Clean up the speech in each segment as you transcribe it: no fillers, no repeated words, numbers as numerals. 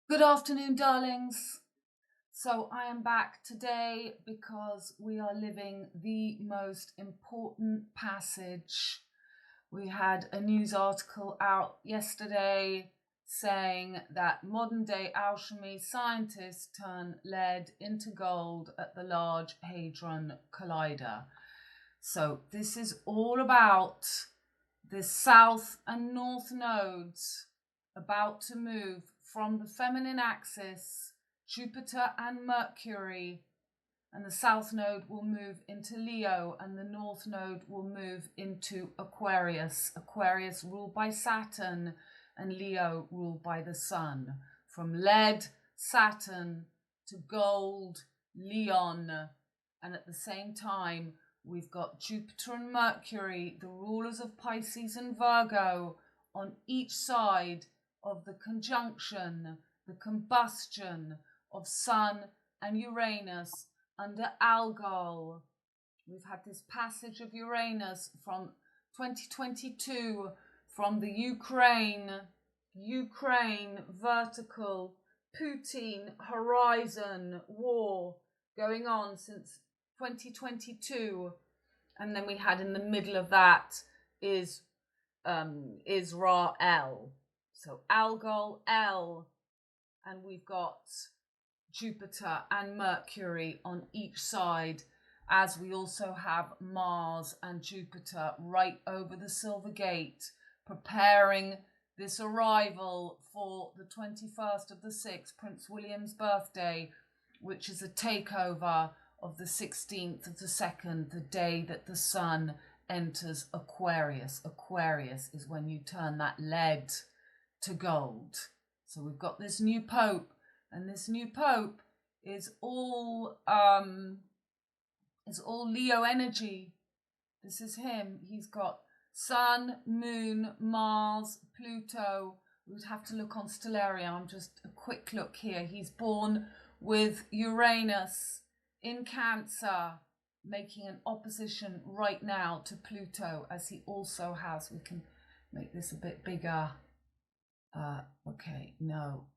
Good afternoon, darlings. So I am back today because we are living the most important passage. We had a news article out yesterday saying that modern day alchemy scientists turn lead into gold at the Large Hadron Collider. So this is all about the south and north nodes about to move from the feminine axis, Jupiter and Mercury, and the south node will move into Leo and the north node will move into Aquarius. Aquarius ruled by Saturn and Leo ruled by the Sun. From lead, Saturn, to gold, Leon, and at the same time we've got Jupiter and Mercury, the rulers of Pisces and Virgo, on each side of the conjunction, the combustion of Sun and Uranus under Algol. We've had this passage of Uranus from 2022 from the Ukraine vertical Putin horizon war going on since 2022, and then we had in the middle of that is Israel. So Algol L, and we've got Jupiter and Mercury on each side, as we also have Mars and Jupiter right over the Silver Gate, preparing this arrival for the 21st of the 6th, Prince William's birthday, which is a takeover of the 16th of the 2nd, the day that the sun enters Aquarius. Aquarius is when you turn that lead to gold. So we've got this new pope, and this new pope is all Leo energy. This is him. He's got Sun, Moon, Mars, Pluto. We would have to look on Stellaria. I'm just a quick look here. He's born with Uranus in Cancer, making an opposition right now to Pluto, as he also has. We can make this a bit bigger. Okay, no.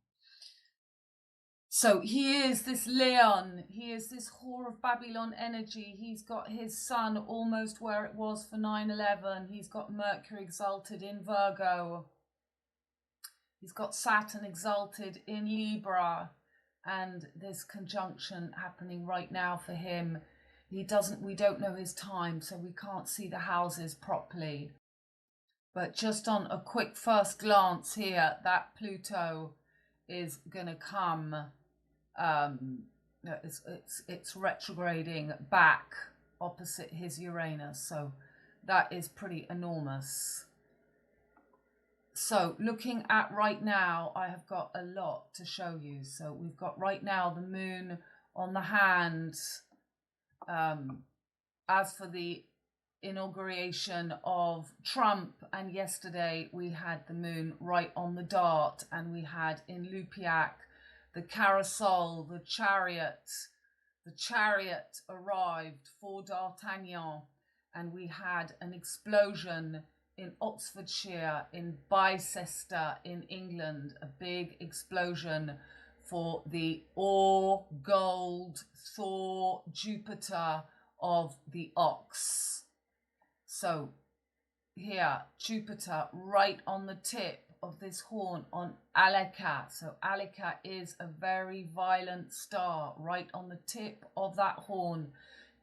So he is this Leon, he is this whore of Babylon energy. He's got his sun almost where it was for 9/11. He's got Mercury exalted in Virgo. He's got Saturn exalted in Libra, and this conjunction happening right now for him. We don't know his time, so we can't see the houses properly. But just on a quick first glance here, that Pluto is going to come, it's retrograding back opposite his Uranus. So that is pretty enormous. So looking at right now, I have got a lot to show you. So we've got right now the moon on the hand. As for the inauguration of Trump, and yesterday we had the moon right on the dart, and we had in Lupiac the carousel, the chariot arrived for D'Artagnan, and we had an explosion in Oxfordshire, in Bicester in England, a big explosion for the ore gold Thor Jupiter of the ox. So here, Jupiter right on the tip of this horn on Aleka. So Aleka is a very violent star right on the tip of that horn,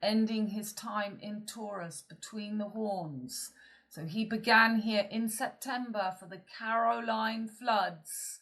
ending his time in Taurus between the horns. So he began here in September for the Caroline floods.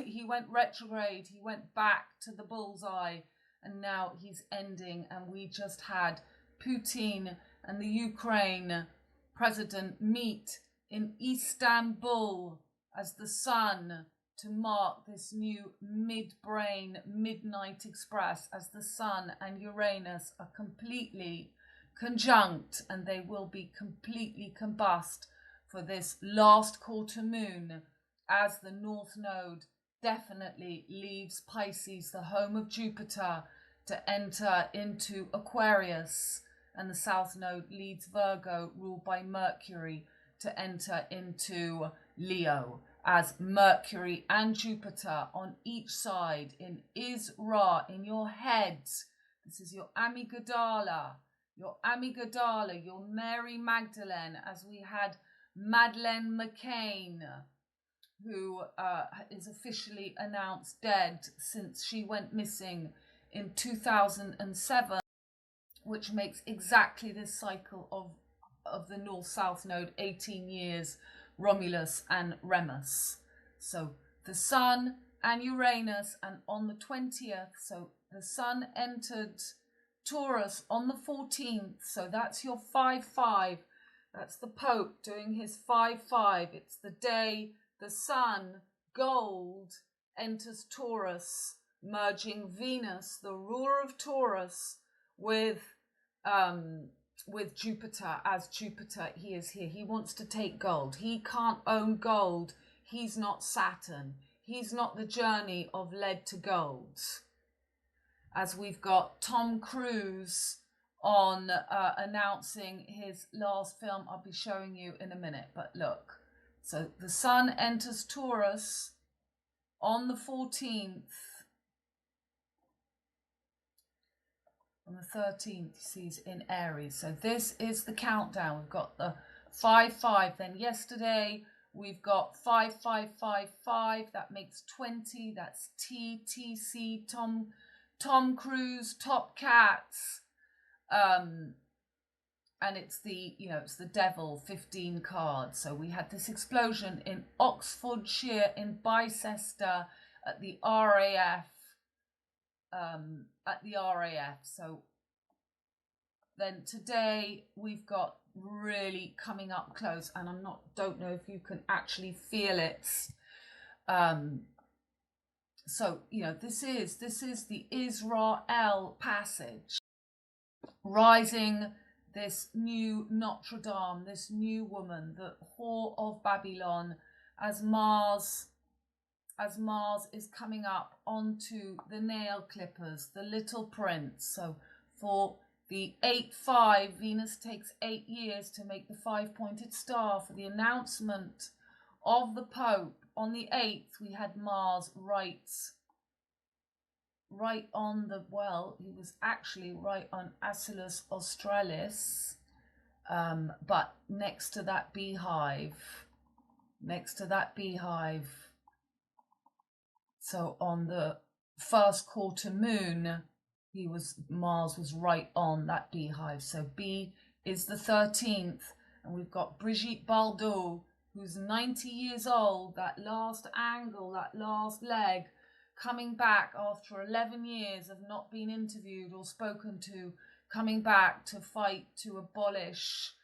He went retrograde, he went back to the bullseye, and now he's ending. And we just had Putin and the Ukraine president meet in Istanbul as the sun, to mark this new midbrain midnight express, as the sun and Uranus are completely conjunct, and they will be completely combust for this last quarter moon, as the north node definitely leaves Pisces, the home of Jupiter, to enter into Aquarius, and the south node leads Virgo, ruled by Mercury, to enter into Leo. as Mercury and Jupiter on each side in Is-Ra, in your head. This is your amygdala, your Mary Magdalene, as we had Madeleine McCain, who is officially announced dead since she went missing in 2007, which makes exactly this cycle of the North-South node, 18 years, Romulus and Remus. So the Sun and Uranus, and on the 20th, so the Sun entered Taurus on the 14th, so that's your 5-5. That's the Pope doing his 5-5. It's the day the Sun, gold, enters Taurus, merging Venus, the ruler of Taurus, with Jupiter. As Jupiter, he is here. He wants to take gold. He can't own gold. He's not Saturn. He's not the journey of lead to gold. As we've got Tom Cruise on announcing his last film, I'll be showing you in a minute, but look. So the Sun enters Taurus on the 14th. On the 13th, he sees in Aries. So this is the countdown. We've got the 5-5. Then yesterday, we've got 5-5-5-5. That makes 20. That's TTC, Tom Cruise, Top Cats. And it's the devil, 15 cards. So we had this explosion in Oxfordshire, in Bicester, at the RAF. So then today we've got really coming up close, and don't know if you can actually feel it. So this is the Israel passage, rising this new Notre Dame, this new woman, the whore of Babylon, as Mars is coming up onto the nail clippers, the little prince. So for the 8-5, Venus takes 8 years to make the 5-pointed star. For the announcement of the Pope on the 8th, we had Mars right on the, he was actually right on Accelerator Australis, but next to that beehive. So on the first quarter moon, Mars was right on that beehive. So B is the 13th, and we've got Brigitte Bardot, who's 90 years old, that last angle, that last leg, coming back after 11 years of not being interviewed or spoken to, coming back to fight to abolish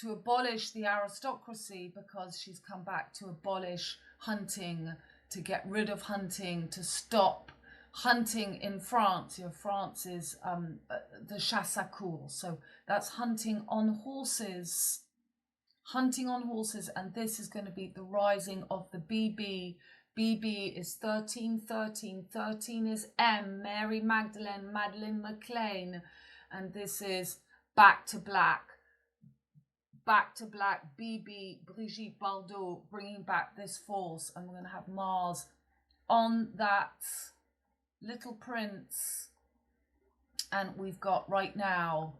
the aristocracy, because she's come back to abolish hunting, to get rid of hunting, to stop hunting in France. France is the chasse à course, so that's hunting on horses, and this is going to be the rising of the BB. BB is 13, 13. 13 is M, Mary Magdalene, Madeleine McCain, and this is back to black, BB, Brigitte Bardot, bringing back this force. And we're going to have Mars on that little prince. And we've got right now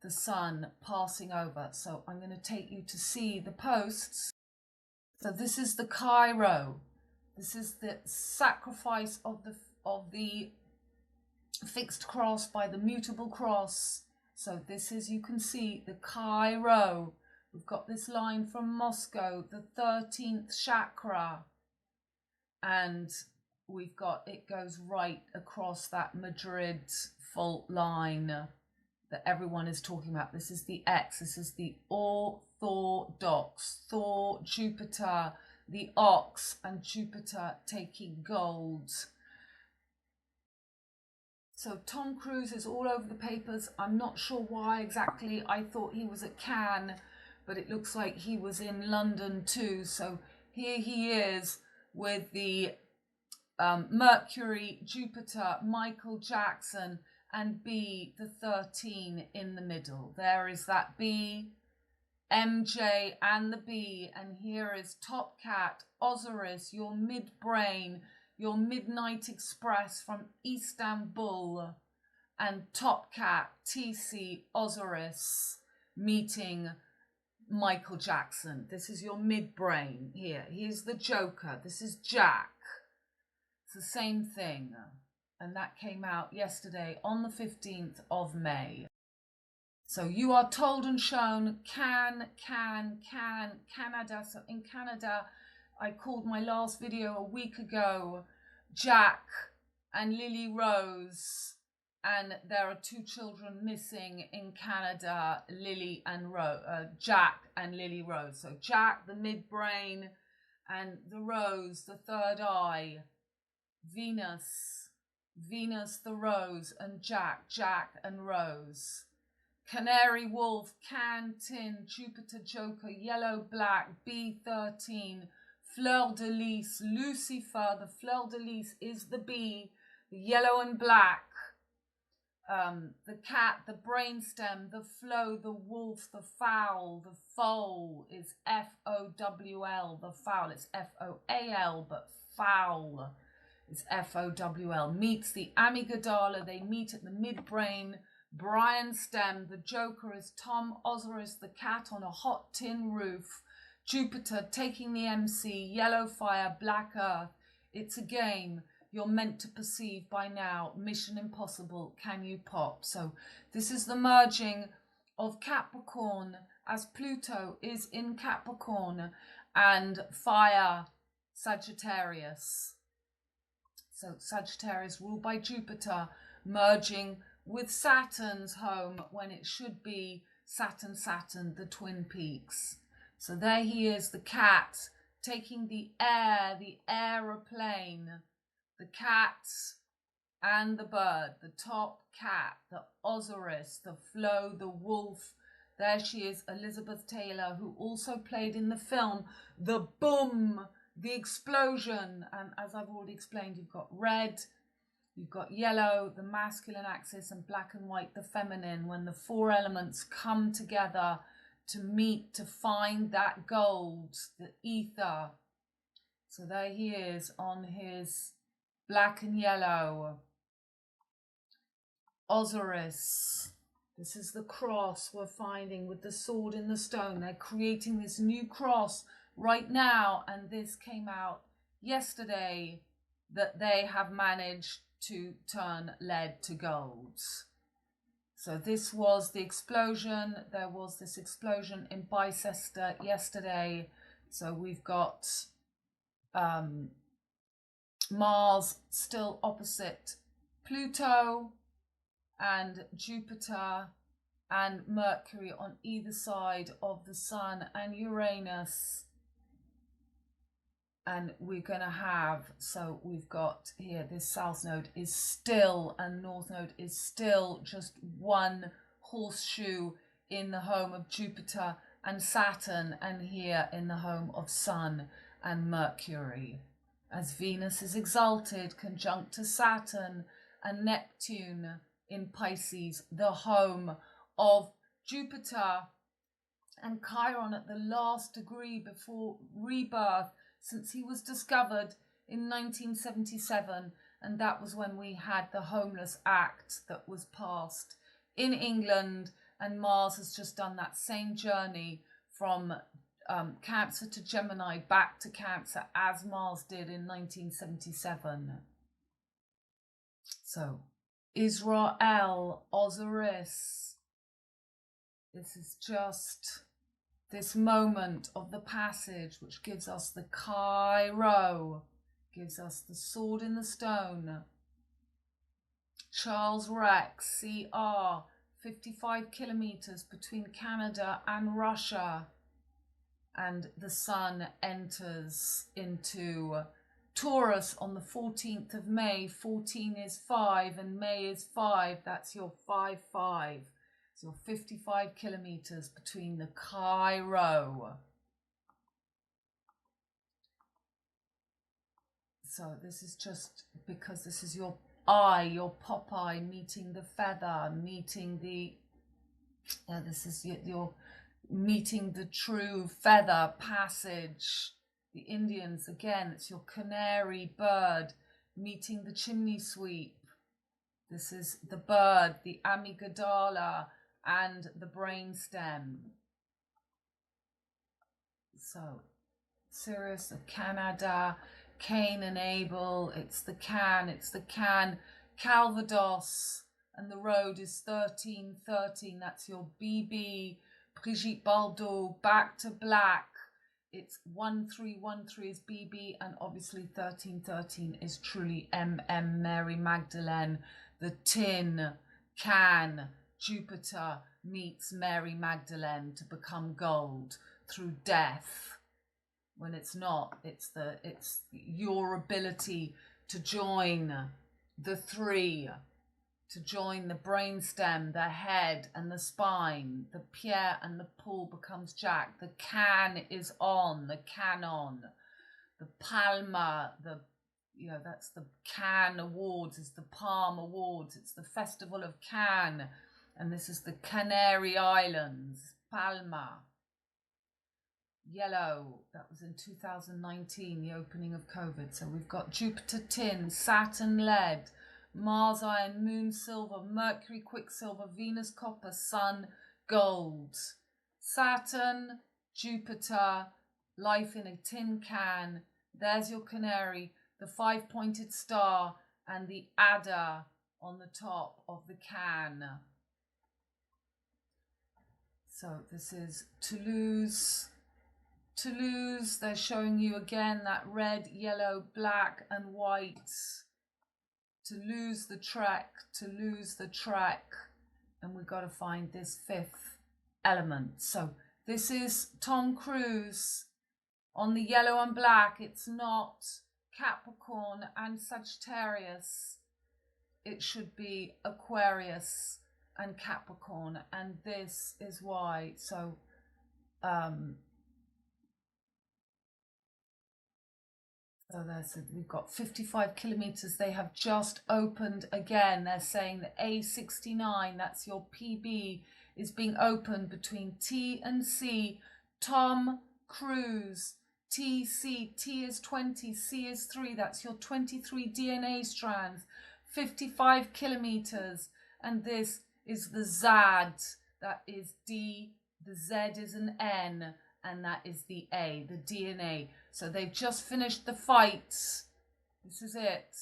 the Sun passing over. So I'm going to take you to see the posts. So this is the Cairo. This is the sacrifice of the fixed cross by the mutable cross. So this is, you can see, the Cairo. We've got this line from Moscow, the 13th chakra. And we've got, it goes right across that Madrid fault line that everyone is talking about. This is the X. This is the orthodox. Thor, Jupiter, the ox, and Jupiter taking gold. So Tom Cruise is all over the papers. I'm not sure why exactly. I thought he was at Cannes, but it looks like he was in London too. So here he is with the Mercury, Jupiter, Michael Jackson, and B, the 13 in the middle. There is that B, MJ and the B, and here is Top Cat, Osiris, your midbrain, your Midnight Express from Istanbul, and Top Cat, TC, Osiris, meeting Michael Jackson. This is your midbrain here. Here's the Joker. This is Jack. It's the same thing. And that came out yesterday on the 15th of May. So you are told and shown Canada. So in Canada, I called my last video a week ago, Jack and Lily Rose. And there are 2 children missing in Canada, Jack and Lily Rose. So Jack, the midbrain, and the Rose, the third eye. Venus, the Rose, and Jack and Rose. Canary Wolf, Tin, Jupiter Joker, Yellow Black, B13, Fleur de Lis, Lucifer. The Fleur de Lis is the B, the yellow and black. The cat, the brainstem, the flow, the wolf, the fowl. The foal is F-O-W-L, the fowl. It's F-O-A-L, but fowl is F-O-W-L. Meets the amygdala. They meet at the midbrain. Brian Stem, the Joker is Tom Osiris, the cat on a hot tin roof. Jupiter taking the MC, yellow fire, black earth. It's a game you're meant to perceive by now. Mission impossible. Can you pop? So this is the merging of Capricorn, as Pluto is in Capricorn, and fire, Sagittarius. So Sagittarius ruled by Jupiter, merging with Saturn's home when it should be Saturn, the Twin Peaks. So there he is, the cat, taking the air, the aeroplane, the cat and the bird, the top cat, the Osiris, the flow, the wolf. There she is, Elizabeth Taylor, who also played in the film The Boom, the explosion. And as I've already explained, you've got red, you've got yellow, the masculine axis, and black and white, the feminine, when the 4 elements come together to meet, to find that gold, the ether. So there he is on his black and yellow. Osiris. This is the cross we're finding with the sword in the stone. They're creating this new cross right now, and this came out yesterday, that they have managed to turn lead to gold. So this was the explosion. There was this explosion in Bicester yesterday. So we've got Mars still opposite Pluto, and Jupiter and Mercury on either side of the Sun, and Uranus. And we're going to have, so we've got here, this south node is still, and north node is still just one horseshoe in the home of Jupiter and Saturn, and here in the home of Sun and Mercury. As Venus is exalted, conjunct to Saturn and Neptune in Pisces, the home of Jupiter and Chiron at the last degree before rebirth, since he was discovered in 1977, and that was when we had the Homeless Act that was passed in England, and Mars has just done that same journey from Cancer to Gemini, back to Cancer, as Mars did in 1977. So, Israel, Osiris, this is just this moment of the passage, which gives us the Cairo, gives us the sword in the stone. Charles Rex, CR, 55 kilometers between Canada and Russia. And the sun enters into Taurus on the 14th of May. 14 is 5 and May is 5. That's your 5-5. So 55 kilometers between the Cairo. So this is just because this is your eye, your Popeye meeting the feather, meeting the, this is your meeting the true feather passage. The Indians, again, it's your canary bird meeting the chimney sweep. This is the bird, the amygdala, and the brainstem. So, Sirius of Canada, Cain and Abel, it's the can, Calvados, and the road is 1313. That's your BB, Brigitte Bardot, Back to Black. It's 1313 is BB, and obviously 1313 is truly MM, Mary Magdalene. The tin, can, Jupiter meets Mary Magdalene to become gold through death. When it's not, it's your ability to join the three, to join the brainstem, the head and the spine. The Pierre and the Paul becomes Jack. The can is on, the canon. The Palma, that's the Cannes Awards, it's the Palm Awards, it's the Festival of Cannes, and this is the Canary Islands, Palma. Yellow, that was in 2019, the opening of COVID. So we've got Jupiter tin, Saturn lead, Mars iron, Moon silver, Mercury quicksilver, Venus copper, Sun gold. Saturn, Jupiter, life in a tin can. There's your canary, the 5-pointed star, and the adder on the top of the can. So this is Toulouse. Toulouse, they're showing you again that red, yellow, black and white. To lose the track, and we've got to find this fifth element. So this is Tom Cruise on the yellow and black. It's not Capricorn and Sagittarius. It should be Aquarius and Capricorn, and this is why. So we've got 55 kilometers. They have just opened again. They're saying that A69, that's your PB, is being opened between T and C. Tom Cruise, TC, T is 20, C is 3. That's your 23 DNA strands, 55 kilometers. And this is the ZAD, that is D, the Z is an N, and that is the A, the DNA. So they've just finished the fights. This is it.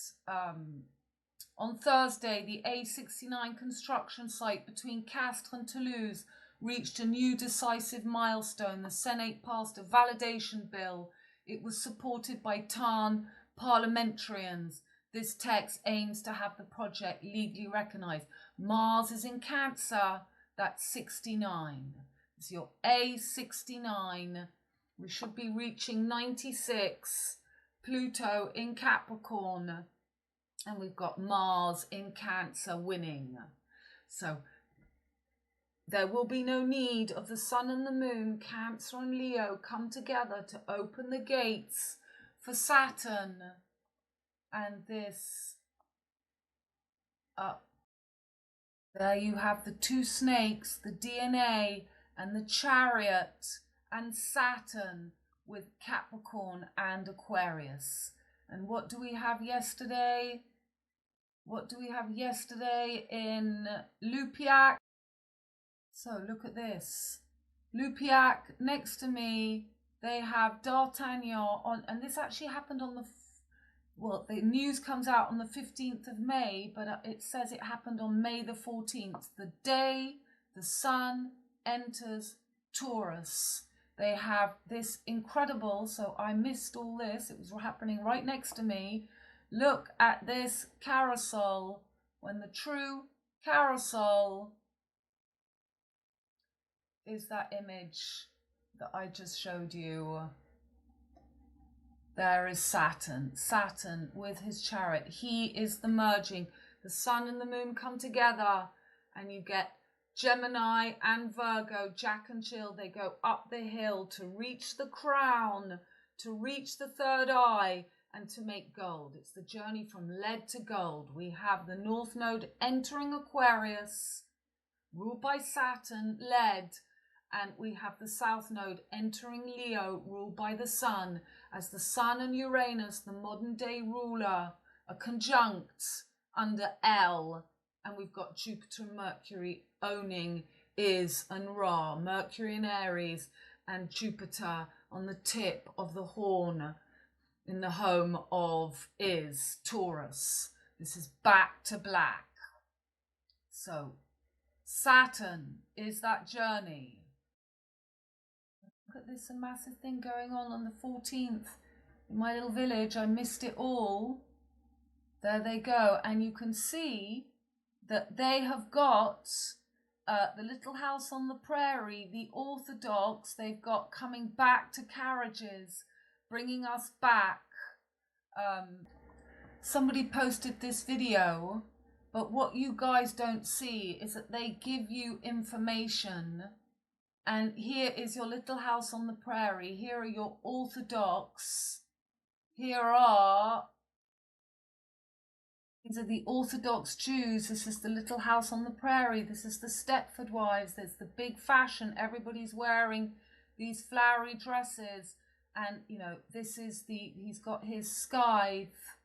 On Thursday, the A69 construction site between Castres and Toulouse reached a new decisive milestone. The Senate passed a validation bill. It was supported by Tarn parliamentarians. This text aims to have the project legally recognised. Mars is in Cancer. That's 69. It's your A69. We should be reaching 96. Pluto in Capricorn. And we've got Mars in Cancer winning. So there will be no need of the Sun and the Moon, Cancer and Leo, come together to open the gates for Saturn. And this up. There you have the two snakes, the DNA and the Chariot, and Saturn with Capricorn and Aquarius. And what do we have yesterday? What do we have yesterday in Lupiac? So look at this. Lupiac next to me, they have D'Artagnan on, and this actually happened on the, well, the news comes out on the 15th of May, but it says it happened on May the 14th, the day the sun enters Taurus. They have this incredible, so I missed all this, it was happening right next to me. Look at this carousel, when the true carousel is that image that I just showed you. There is Saturn, Saturn with his chariot. He is the merging. The sun and the moon come together and you get Gemini and Virgo, Jack and Jill. They go up the hill to reach the crown, to reach the third eye, and to make gold. It's the journey from lead to gold. We have the North Node entering Aquarius, ruled by Saturn, lead, and we have the south node entering Leo, ruled by the sun, as the sun and Uranus, the modern day ruler, are conjunct under L, and we've got Jupiter and Mercury owning Is and Ra, Mercury in Aries and Jupiter on the tip of the horn in the home of Is, Taurus. This is back to black. So Saturn is that journey. Look at this, a massive thing going on the 14th in my little village. I missed it all. There they go. And you can see that they have got the little house on the prairie, the Orthodox, they've got coming back to carriages, bringing us back. Somebody posted this video, but what you guys don't see is that they give you information. And here is your little house on the prairie. Here are your Orthodox. These are the Orthodox Jews. This is the little house on the prairie. This is the Stepford wives. There's the big fashion. Everybody's wearing these flowery dresses. And, you know, this is he's got his scythe.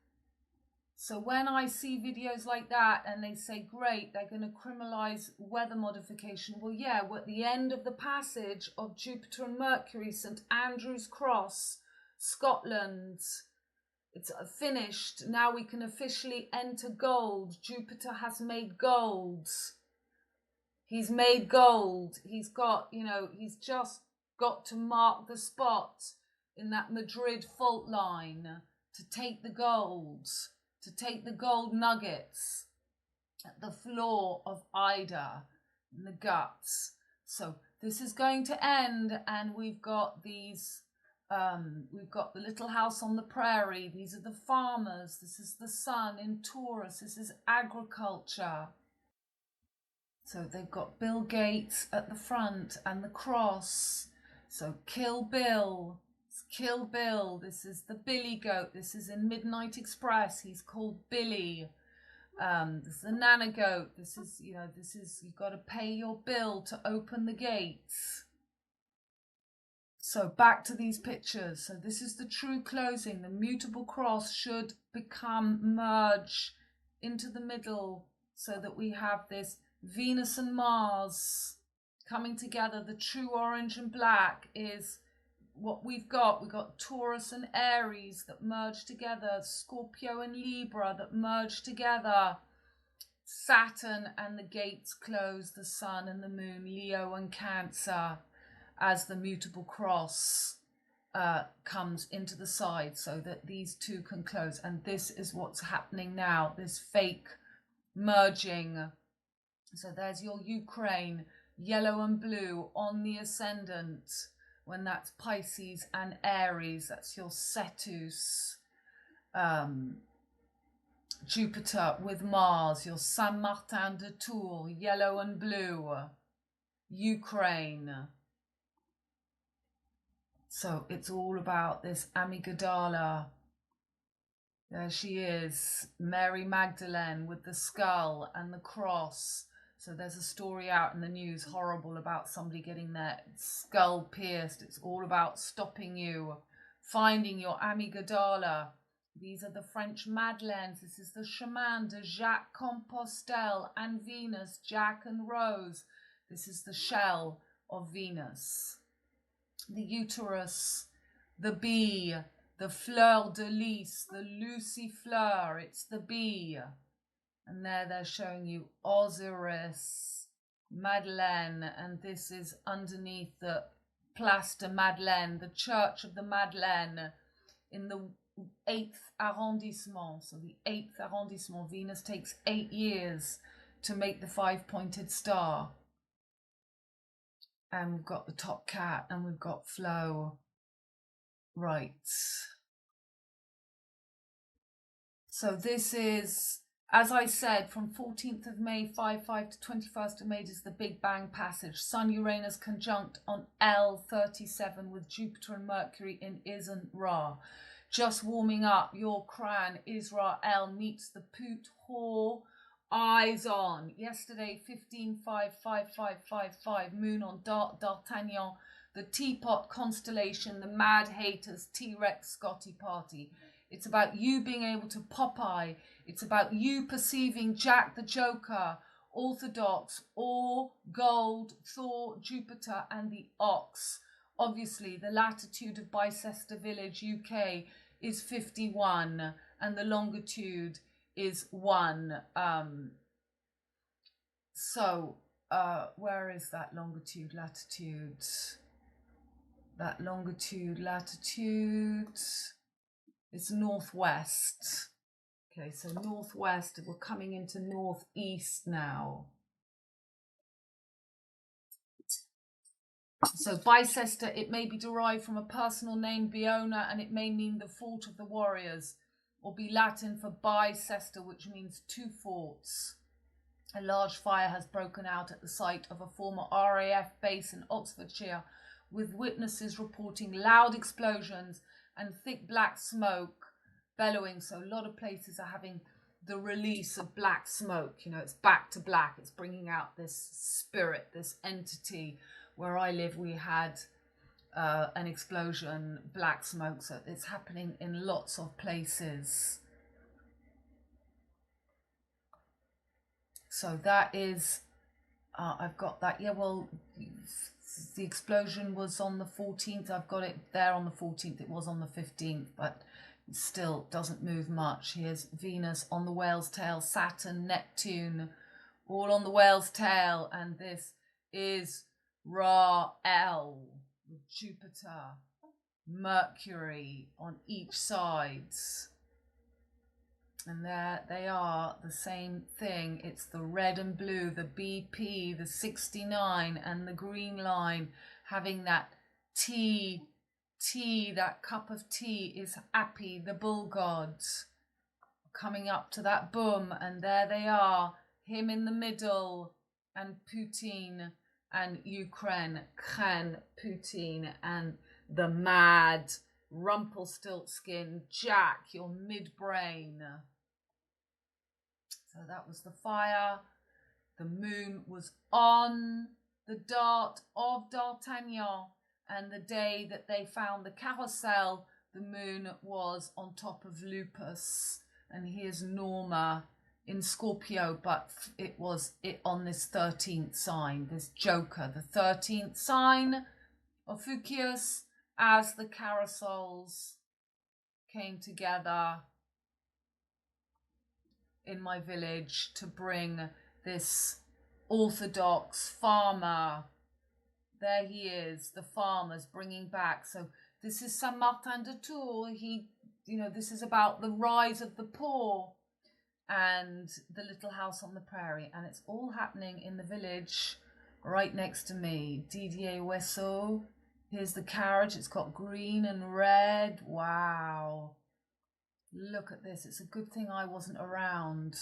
So when I see videos like that and they say, great, they're going to criminalize weather modification. Well, yeah, we're at the end of the passage of Jupiter and Mercury, St. Andrew's Cross, Scotland. It's finished. Now we can officially enter gold. Jupiter has made gold. He's made gold. He's got, you know, he's just got to mark the spot in that Madrid fault line to take the gold. To take the gold nuggets at the floor of Ida in the guts. So this is going to end, and we've got these, we've got the little house on the prairie. These are the farmers. This is the sun in Taurus. This is agriculture. So they've got Bill Gates at the front and the cross. So Kill Bill. Kill Bill. This is the Billy Goat. This is in Midnight Express. He's called Billy. This is the Nana Goat. This is, you know, this is, you've got to pay your bill to open the gates. So back to these pictures. So this is the true closing. The mutable cross should merge into the middle so that we have this Venus and Mars coming together. The true orange and black is what we've got Taurus and Aries that merge together, Scorpio and Libra that merge together, Saturn and the gates close, the sun and the moon, Leo and Cancer, as the mutable cross comes into the side so that these two can close. And this is what's happening now, this fake merging. So there's your Ukraine, yellow and blue on the ascendant. When that's Pisces and Aries, that's your Cetus. Jupiter with Mars, your Saint Martin de Tours, yellow and blue. Ukraine. So it's all about this amygdala. There she is, Mary Magdalene with the skull and the cross. So there's a story out in the news, horrible, about somebody getting their skull pierced. It's all about stopping you, finding your amygdala. These are the French Madeleines. This is the Chemin de Jacques Compostelle and Venus, Jack and Rose. This is the shell of Venus. The uterus, the bee, the fleur de lis, the lucifleur, it's the bee. And there they're showing you Osiris, Madeleine, and this is underneath the Place de Madeleine, the Church of the Madeleine in the 8th arrondissement. So the 8th arrondissement, Venus takes 8 years to make the 5-pointed star. And we've got the top cat and we've got Flo. Right. So this is, as I said, from 14th of May, 5-5 to 21st of May is the Big Bang passage. Sun Uranus conjunct on L37 with Jupiter and Mercury in Is and Ra. Just warming up your crown, Israel meets the Put Hor eyes on. Yesterday, 155555, moon on D'Artagnan, the Teapot constellation, the Mad Haters, T-Rex, Scotty Party. It's about you being able to Popeye. It's about you perceiving Jack the Joker, Orthodox, Or, Gold, Thor, Jupiter, and the Ox. Obviously, the latitude of Bicester Village, UK, is 51, and the longitude is 1. Where is that longitude, latitude? That longitude, latitude is northwest. Okay, so northwest, we're coming into northeast now. So Bicester, it may be derived from a personal name, Biona, and it may mean the fort of the warriors, or be Latin for Bicester, which means two forts. A large fire has broken out at the site of a former RAF base in Oxfordshire, with witnesses reporting loud explosions and thick black smoke bellowing. So a lot of places are having the release of black smoke. You know, it's back to black. It's bringing out this spirit, this entity. Where I live, we had an explosion, black smoke. So it's happening in lots of places. So that is, I've got that. Yeah, well, the explosion was on the 14th. I've got it there on the 14th. It was on the 15th, but it still doesn't move much. Here's Venus on the whale's tail, Saturn, Neptune, all on the whale's tail. And this is Ra-El, with Jupiter, Mercury on each side. And there they are, the same thing. It's the red and blue, the BP, the 69, and the green line having that tea, that cup of tea is happy, the bull gods. Coming up to that boom, and there they are, him in the middle, and Putin, and Ukraine, Putin, and the mad Rumpelstiltskin, Jack, your midbrain. So that was the fire. The moon was on the dart of D'Artagnan, and the day that they found the carousel, the moon was on top of Lupus. And here's Norma in Scorpio, but it was on this 13th sign, this Joker, the 13th sign of Fucius, as the carousels came together in my village to bring this Orthodox farmer. There he is, the farmer's bringing back. So this is Saint Martin de Tours. This is about the rise of the poor and the little house on the prairie. And it's all happening in the village right next to me. Didier Wesseau. Here's the carriage. It's got green and red. Wow. Look at this. It's a good thing I wasn't around.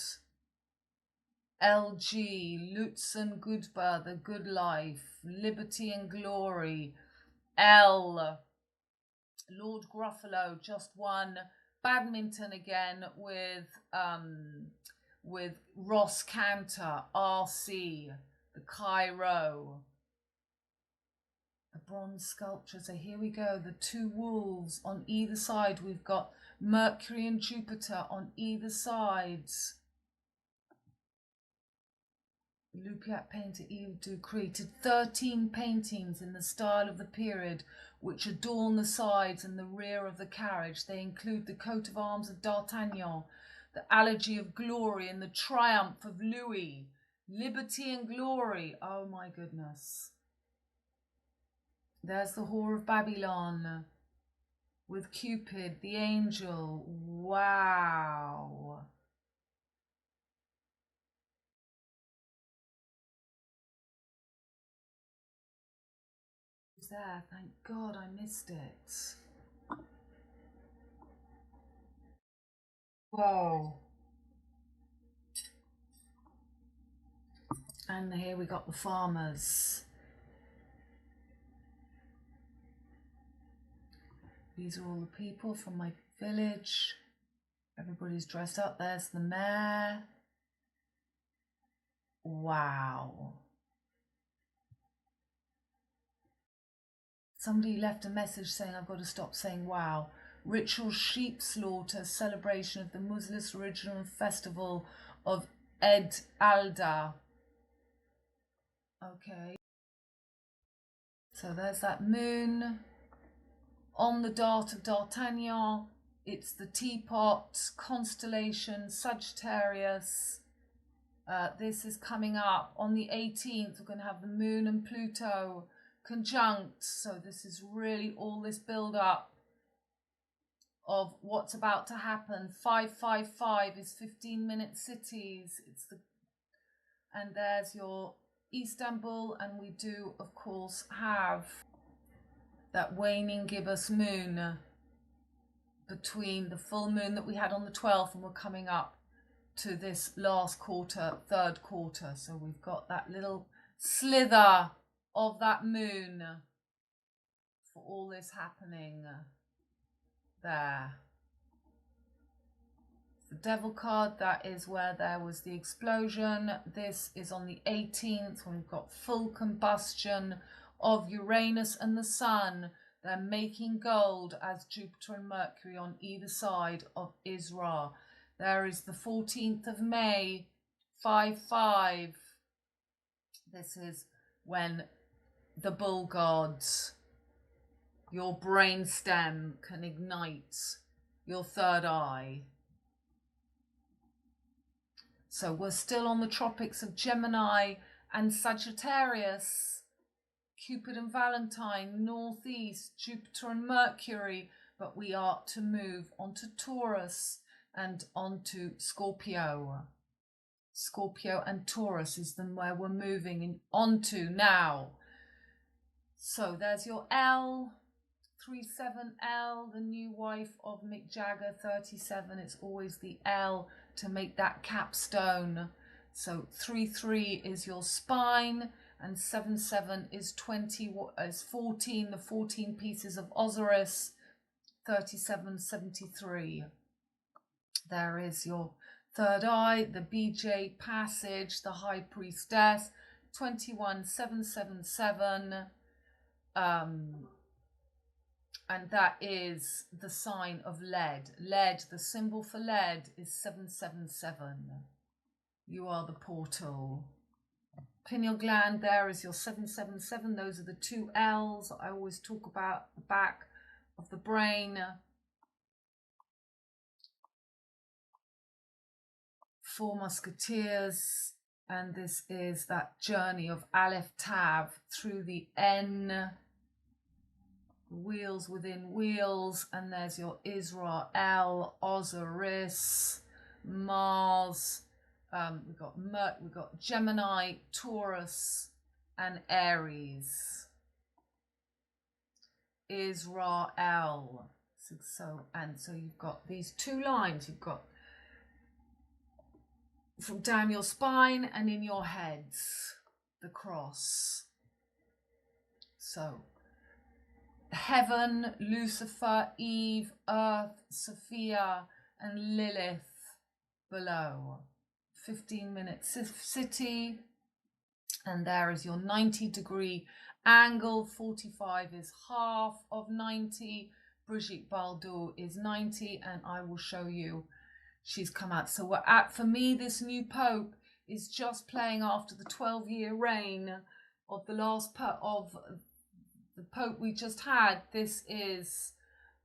LG, Lutzen Goodbar, The Good Life, Liberty and Glory. L, Lord Gruffalo just won badminton again with Ross Cantor, RC, the Cairo. The bronze sculpture. So here we go. The two wolves on either side. We've got Mercury and Jupiter on either sides. Lupiat painter Yves created 13 paintings in the style of the period, which adorn the sides and the rear of the carriage. They include the coat of arms of D'Artagnan, the Elegy of Glory, and the Triumph of Louis. Liberty and Glory. Oh my goodness. There's the Whore of Babylon with Cupid, the angel. Wow. It's there. Thank God I missed it. Whoa. And here we got the farmers. These are all the people from my village. Everybody's dressed up. There's the mayor. Wow. Somebody left a message saying I've got to stop saying wow. Ritual sheep slaughter celebration of the Muslim original festival of Eid al-Adha. Okay. So there's that moon on the dart of D'Artagnan. It's the teapot constellation Sagittarius. This is coming up on the 18th. We're going to have the moon and Pluto conjunct. So this is really all this build up of what's about to happen. 555 is 15-minute cities. And there's your Istanbul, and we do of course have that waning gibbous moon between the full moon that we had on the 12th, and we're coming up to this last quarter, third quarter. So we've got that little slither of that moon for all this happening there. The devil card, that is where there was the explosion. This is on the 18th when we've got full combustion of Uranus and the Sun. They're making gold as Jupiter and Mercury on either side of Isra. There is the 14th of May, 5-5. This is when the bull gods, your brain stem, can ignite your third eye. So we're still on the tropics of Gemini and Sagittarius. Cupid and Valentine, northeast, Jupiter and Mercury, but we are to move onto Taurus and onto Scorpio. Scorpio and Taurus is where we're moving onto now. So there's your L, 37L, the new wife of Mick Jagger, 37. It's always the L to make that capstone. So 33 is your spine, and 77 is 14, the 14 pieces of Osiris, 37, 73. There is your third eye, the BJ passage, the high priestess, 21, 777. And that is the sign of lead. Lead, the symbol for lead is 777. You are the portal. Pineal gland, there is your 777. Those are the two L's I always talk about, the back of the brain. 4 musketeers, and this is that journey of Aleph Tav through the N, wheels within wheels, and there's your Israel, Osiris, Mars. We've got Gemini, Taurus, and Aries. Israel. So you've got these two lines. You've got from down your spine and in your heads, the cross. So heaven, Lucifer, Eve, Earth, Sophia, and Lilith below. 15-minute city, and there is your 90-degree angle. 45 is half of 90. Brigitte Bardot is 90, and I will show you she's come out. So we're at, for me, this new Pope is just playing after the 12-year reign of the last of the Pope we just had. This is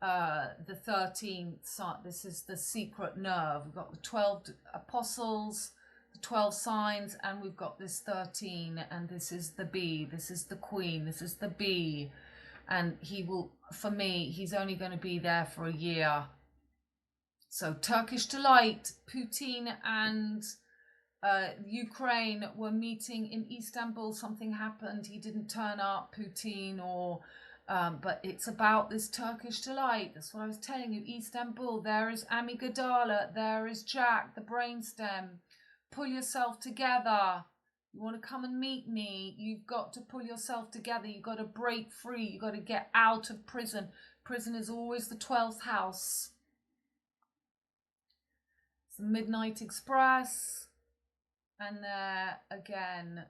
the 13th. This is the secret nerve. We've got the 12 apostles, the 12 signs, and we've got this 13, and this is the bee, this is the queen, this is the bee. And he will, for me, he's only going to be there for a year. So Turkish delight. Putin and Ukraine were meeting in Istanbul. Something happened. He didn't turn up, Putin, or but it's about this Turkish delight. That's what I was telling you. Istanbul. There is amygdala. There is Jack, the brainstem. Pull yourself together. You want to come and meet me? You've got to pull yourself together. You've got to break free. You've got to get out of prison. Prison is always the 12th house. It's the Midnight Express. And there again,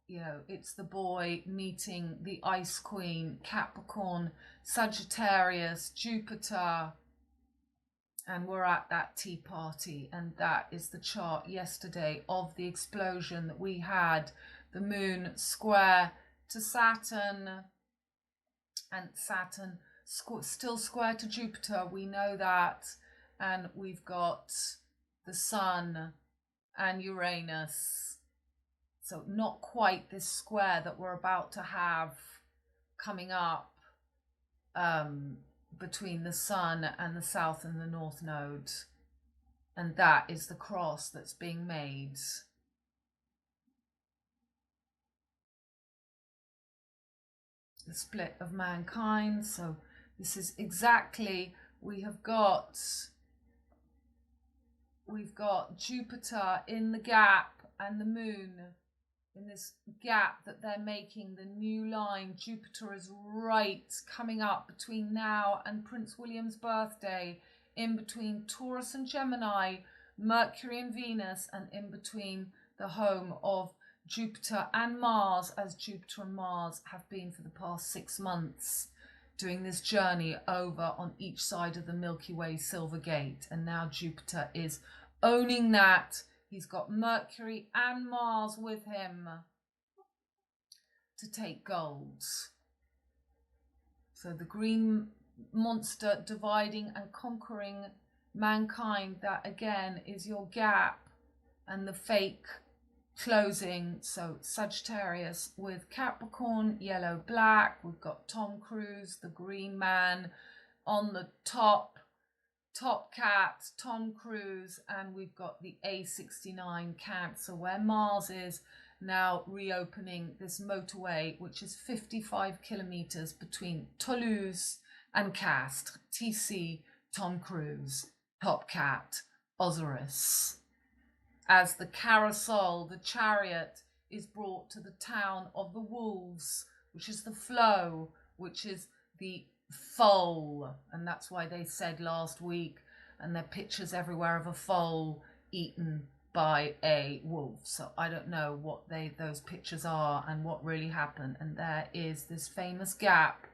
you know, it's the boy meeting the ice queen, Capricorn, Sagittarius, Jupiter, and we're at that tea party. And that is the chart yesterday of the explosion that we had. The moon square to Saturn, and Saturn still square to Jupiter, we know that. And we've got the sun and Uranus. So not quite this square that we're about to have coming up between the sun and the south and the north node. And that is the cross that's being made. The split of mankind. So this is exactly, we've got Jupiter in the gap and the moon in this gap that they're making, the new line. Jupiter is right coming up between now and Prince William's birthday, in between Taurus and Gemini, Mercury and Venus, and in between the home of Jupiter and Mars, as Jupiter and Mars have been for the past 6 months, doing this journey over on each side of the Milky Way Silver Gate. And now Jupiter is owning that. He's got Mercury and Mars with him to take gold. So the green monster dividing and conquering mankind, that again is your gap, and the fake closing. So Sagittarius with Capricorn, yellow, black. We've got Tom Cruise, the green man, on the top cat, Tom Cruise, and we've got the A69 Cancer, where Mars is now reopening this motorway, which is 55 kilometers between Toulouse and Castres. TC, Tom Cruise, Top Cat, Osiris. As the carousel, the chariot, is brought to the town of the wolves, which is the flow, which is the foal. And that's why they said last week, and there are pictures everywhere of a foal eaten by a wolf. So I don't know what those pictures are and what really happened. And there is this famous gap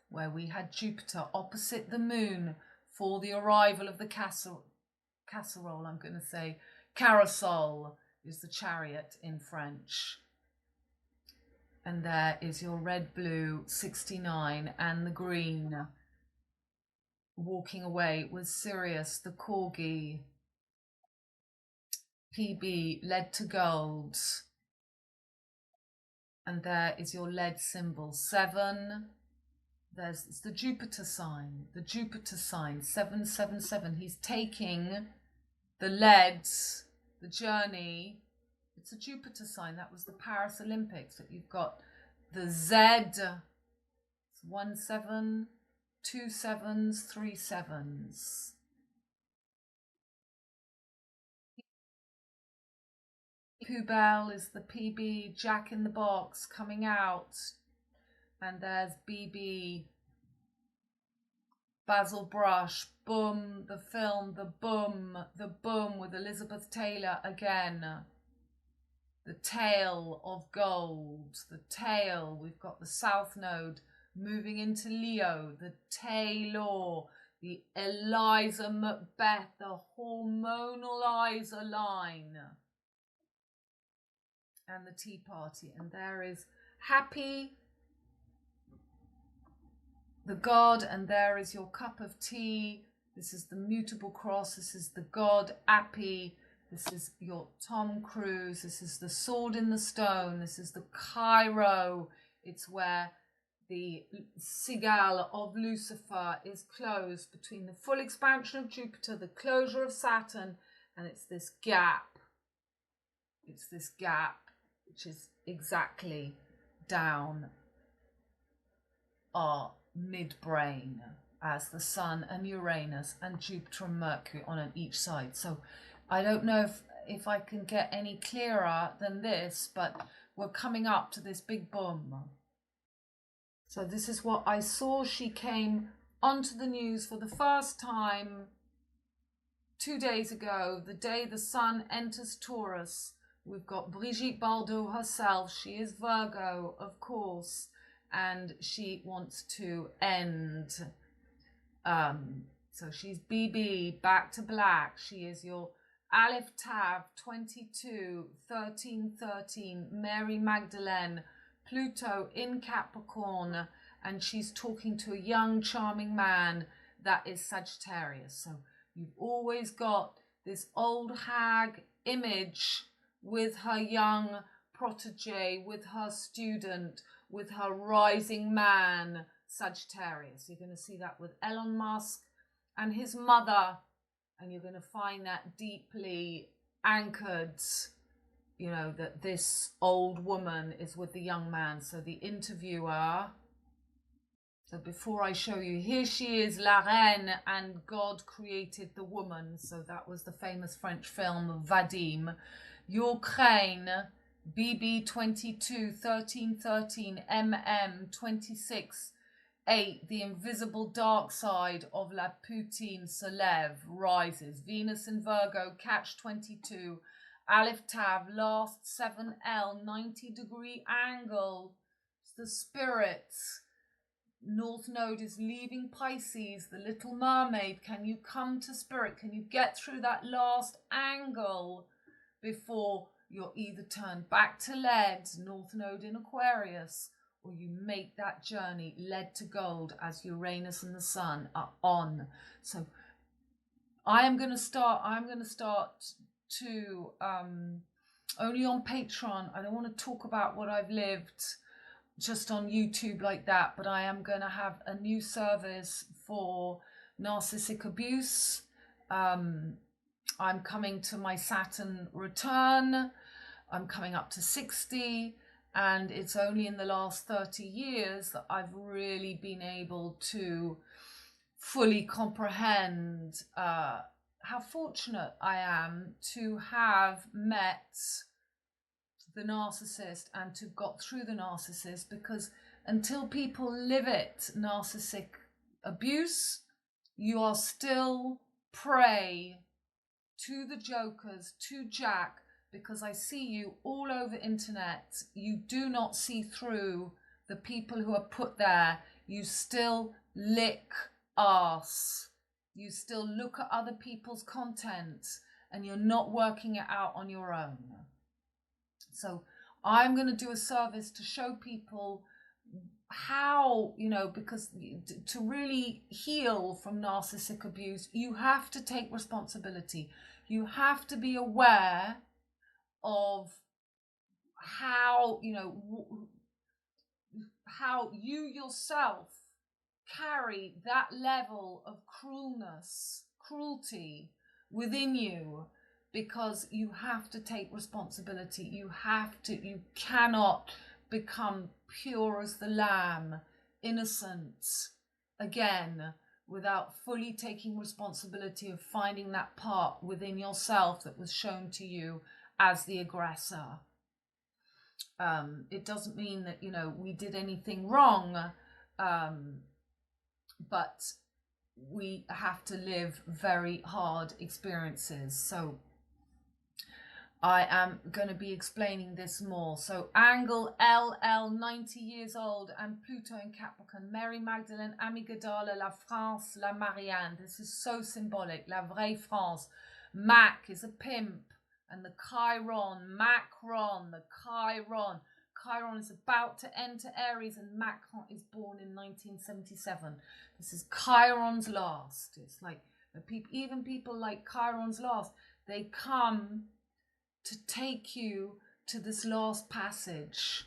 where we had Jupiter opposite the moon for the arrival of the casserole, I'm going to say. Carousel is the chariot in French. And there is your red, blue 69 and the green walking away with Sirius, the corgi. PB, lead to gold. And there is your lead symbol, 7. It's the Jupiter sign, 777. He's taking the lead, the journey. It's a Jupiter sign. That was the Paris Olympics. That you've got the Z. It's 1 7, 2 7s, 3 7s. Poubelle is the PB, Jack in the Box coming out. And there's BB, Basil Brush, Boom, the film, the boom with Elizabeth Taylor again. The tail of gold, the tail. We've got the South Node moving into Leo, the Taylor, the Eliza Macbeth, the hormonal Eliza line. And the Tea Party. And there is Happy, the God, and there is your cup of tea. This is the mutable cross. This is the God, Appy. This is your Tom Cruise. This is the sword in the stone. This is the Cairo. It's where the sigil of Lucifer is closed between the full expansion of Jupiter, the closure of Saturn, and it's this gap. It's this gap, which is exactly down our midbrain, as the Sun and Uranus and Jupiter and Mercury on each side. So I don't know if I can get any clearer than this, but we're coming up to this big boom. So this is what I saw. She came onto the news for the first time 2 days ago, the day the Sun enters Taurus, We've got Brigitte Bardot herself. She is Virgo, of course, and she wants to end. So she's BB, back to black. She is your Aleph Tav 22, 13, 13, Mary Magdalene, Pluto in Capricorn, and she's talking to a young, charming man that is Sagittarius. So you've always got this old hag image with her young protege, with her student, with her rising man, Sagittarius. You're going to see that with Elon Musk and his mother, and you're going to find that deeply anchored, you know, that this old woman is with the young man. So the interviewer, so before I show you, here she is, La Reine, and God created the woman. So that was the famous French film Vadim. Your crane, BB 22, 13, 13, MM 26, 8, the invisible dark side of La Poutine se lève, rises. Venus in Virgo, catch 22, Aleph Tav, last 7L, 90-degree angle. It's the spirits. North Node is leaving Pisces, the Little Mermaid. Can you come to spirit? Can you get through that last angle before you're either turned back to lead, North Node in Aquarius, or you make that journey lead to gold as Uranus and the Sun are on. So I'm going to start to only on Patreon. I don't want to talk about what I've lived just on YouTube like that, but I am going to have a new service for narcissistic abuse. I'm coming to my Saturn return. I'm coming up to 60, and it's only in the last 30 years that I've really been able to fully comprehend how fortunate I am to have met the narcissist and to got through the narcissist, because until people live it, narcissistic abuse, you are still prey to the jokers, to Jack, because I see you all over internet. You do not see through the people who are put there. You still lick ass. You still look at other people's content, and you're not working it out on your own. So I'm going to do a service to show people how, you know, because to really heal from narcissistic abuse, you have to take responsibility. You have to be aware of how, you know, how you yourself carry that level of cruelty within you, because you have to take responsibility. You cannot become pure as the lamb, innocent again, without fully taking responsibility of finding that part within yourself that was shown to you as the aggressor. It doesn't mean that, you know, we did anything wrong, but we have to live very hard experiences. So I am going to be explaining this more. So angle LL, 90 years old, and Pluto in Capricorn, Mary Magdalene, Amygdala, La France, La Marianne. This is so symbolic. La vraie France. Mac is a pimp, and the Chiron, Macron, the Chiron. Chiron is about to enter Aries, and Macron is born in 1977. This is Chiron's last. It's like even people like Chiron's last, they come to take you to this last passage.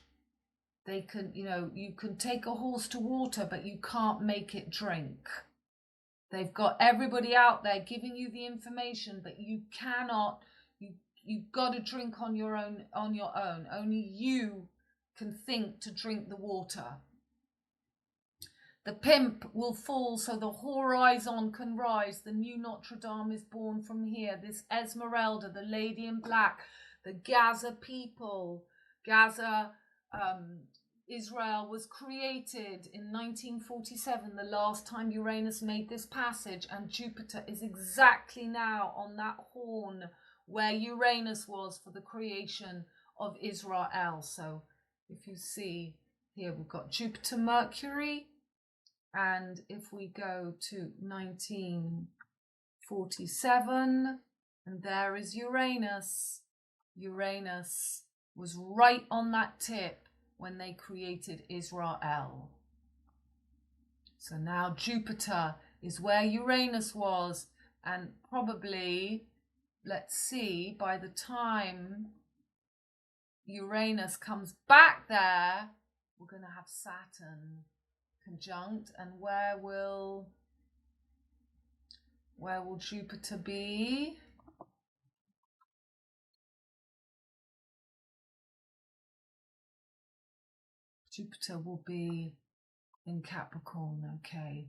They can, you know, you can take a horse to water, but you can't make it drink. They've got everybody out there giving you the information, but you cannot, you've got to drink on your own. Only you can think to drink the water. The pimp will fall so the horizon can rise. The new Notre Dame is born from here. This Esmeralda, the lady in black, the Gaza people, Gaza Israel was created in 1947, the last time Uranus made this passage, and Jupiter is exactly now on that horn where Uranus was for the creation of Israel. So if you see here, we've got Jupiter, Mercury, and if we go to 1947, and there is Uranus. Uranus was right on that tip when they created Israel. So now Jupiter is where Uranus was, and probably, let's see, by the time Uranus comes back there, we're going to have Saturn conjunct. And where will Jupiter be? Jupiter will be in Capricorn, okay.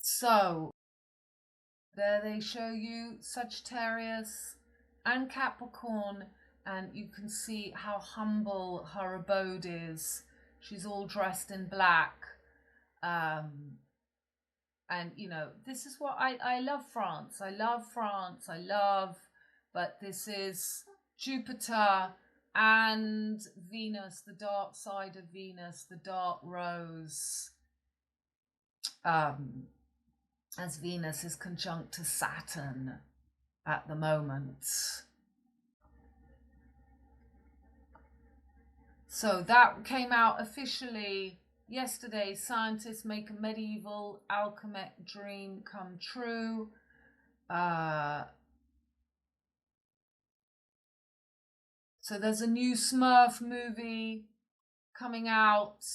So there they show you Sagittarius and Capricorn, and you can see how humble her abode is. She's all dressed in black. And you know, this is what I love France. I love France. But this is Jupiter and Venus, the dark side of Venus, the dark rose, as Venus is conjunct to Saturn at the moment. So that came out officially yesterday. Scientists make a medieval alchemic dream come true. So there's a new Smurf movie coming out.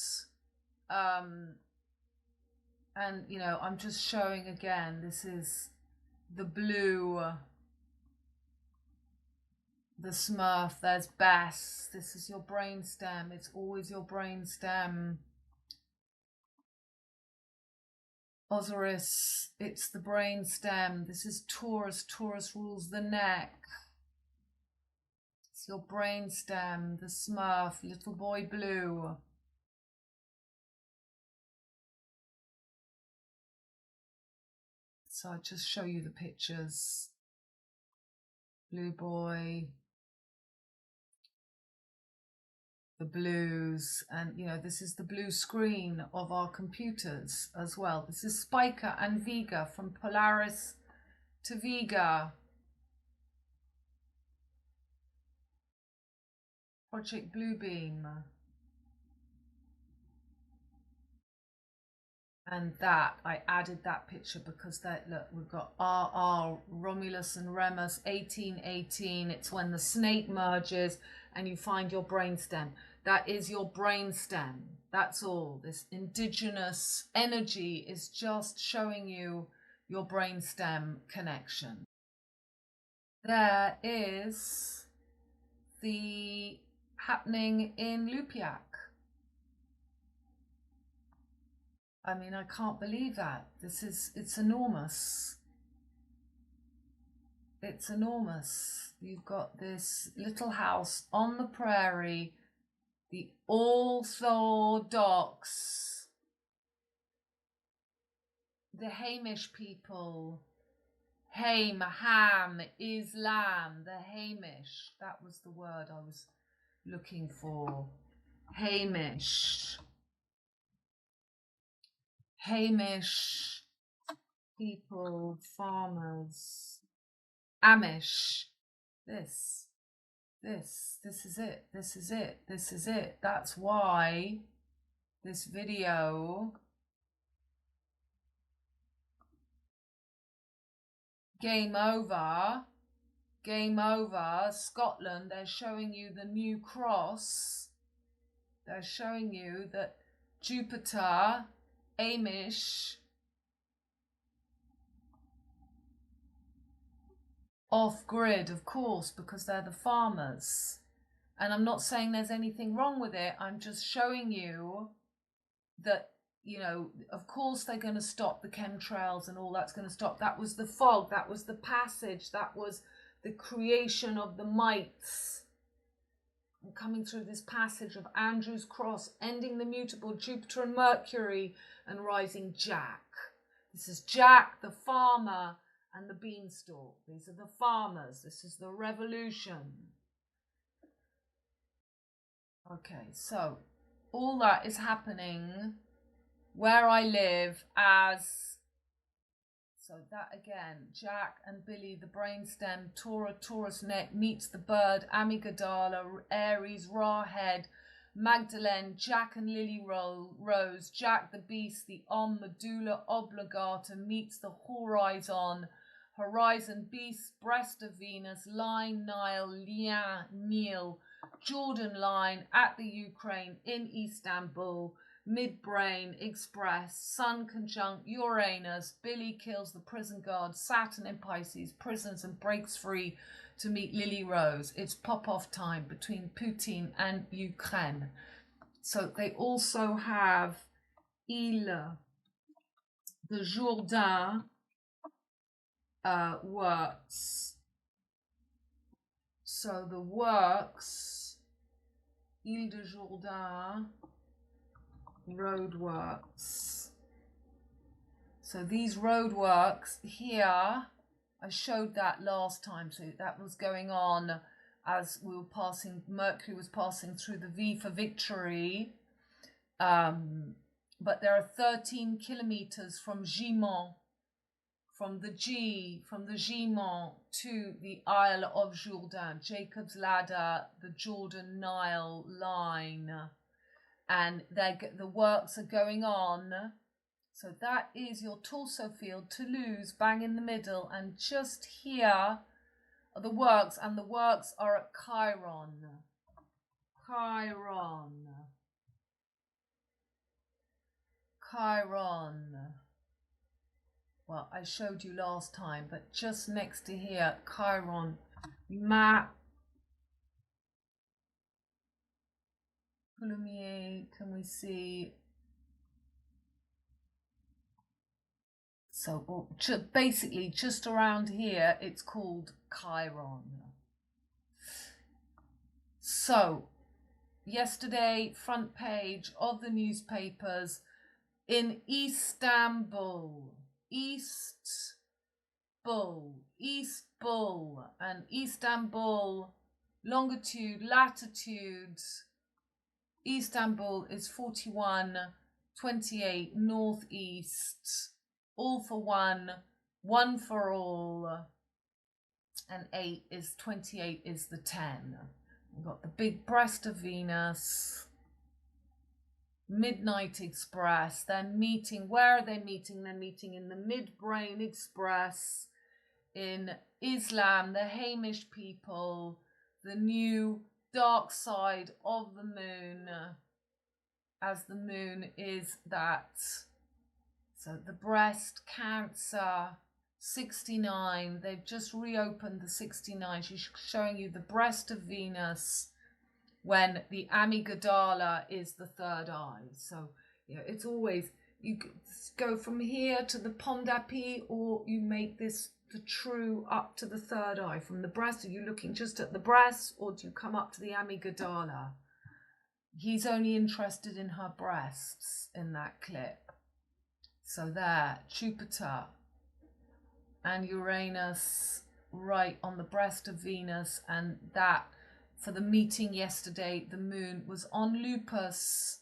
And, you know, I'm just showing again, this is the blue, the Smurf, there's Bess. This is your brainstem. It's always your brainstem. Osiris, it's the brainstem. This is Taurus. Taurus rules the neck. It's your brainstem, the Smurf, little boy blue. So I'll just show you the pictures. Blue boy, the blues, and you know, this is the blue screen of our computers as well. This is Spica and Vega, from Polaris to Vega. Project Bluebeam. And that, I added that picture because that, look, we've got RR, Romulus and Remus, 1818. It's when the snake merges and you find your brainstem. That is your brainstem. That's all. This indigenous energy is just showing you your brainstem connection. There is the happening in Lupiac. I mean, I can't believe that. It's enormous. It's enormous. You've got this little house on the prairie, the Orthodox, the Hamish people, Ham, Islam, the Hamish. That was the word I was looking for. Hamish. Hamish people, farmers, Amish. This is it. This is it. This is it. That's why this video game over, Scotland. They're showing you the new cross. They're showing you that Jupiter, Amish, off-grid, of course, because they're the farmers. And I'm not saying there's anything wrong with it. I'm just showing you that, you know, of course they're going to stop the chemtrails and all that's going to stop. That was the fog. That was the passage. That was the creation of the mites. I'm coming through this passage of Andrew's cross, ending the mutable Jupiter and Mercury, and rising Jack. This is Jack, the farmer, and the beanstalk. These are the farmers. This is the revolution. Okay, so all that is happening where I live as, so that again, Jack and Billy, the brainstem, Taurus neck meets the bird, amygdala, Aries, Ra head, Magdalene, Jack and Lily Rose, Jack the beast, the medulla oblongata meets the horizon, beast, breast of Venus, line, Nile, Nile, Jordan line at the Ukraine, in Istanbul, midbrain express, Sun conjunct Uranus, Billy kills the prison guard, Saturn in Pisces, prisons and breaks free to meet Lily Rose. It's pop-off time between Putin and Ukraine. So they also have Ile de Jourdain works. So the works, Ile de Jourdain, roadworks. So these roadworks here, I showed that last time, so that was going on as we were passing, Mercury was passing through the V for victory. But there are 13 kilometers from Gimont, from the Gimont to the Isle of Jourdain, Jacob's Ladder, the Jordan Nile line. And the works are going on. So that is your torso field, Toulouse, bang in the middle, and just here are the works, and the works are at Chiron. Well, I showed you last time, but just next to here, Chiron, map. Coulommiers, can we see? So basically just around here, it's called Chiron. So yesterday, front page of the newspapers in Istanbul, and Istanbul, longitude, latitude, Istanbul is 41.28 northeast, all for one, one for all, and 8 is 28 is the 10. We've got the big breast of Venus, Midnight Express. They're meeting, where are they meeting? They're meeting in the midbrain express, in Islam, the Hamish people, the new dark side of the moon, as the moon is that. So the breast, Cancer, 69. They've just reopened the 69. She's showing you the breast of Venus when the amygdala is the third eye. So, you know, it's always, you go from here to the pont d'appui, or you make this the true up to the third eye. From the breast, are you looking just at the breast, or do you come up to the amygdala? He's only interested in her breasts in that clip. So there, Jupiter and Uranus right on the breast of Venus, and that for the meeting yesterday, the moon was on Lupus,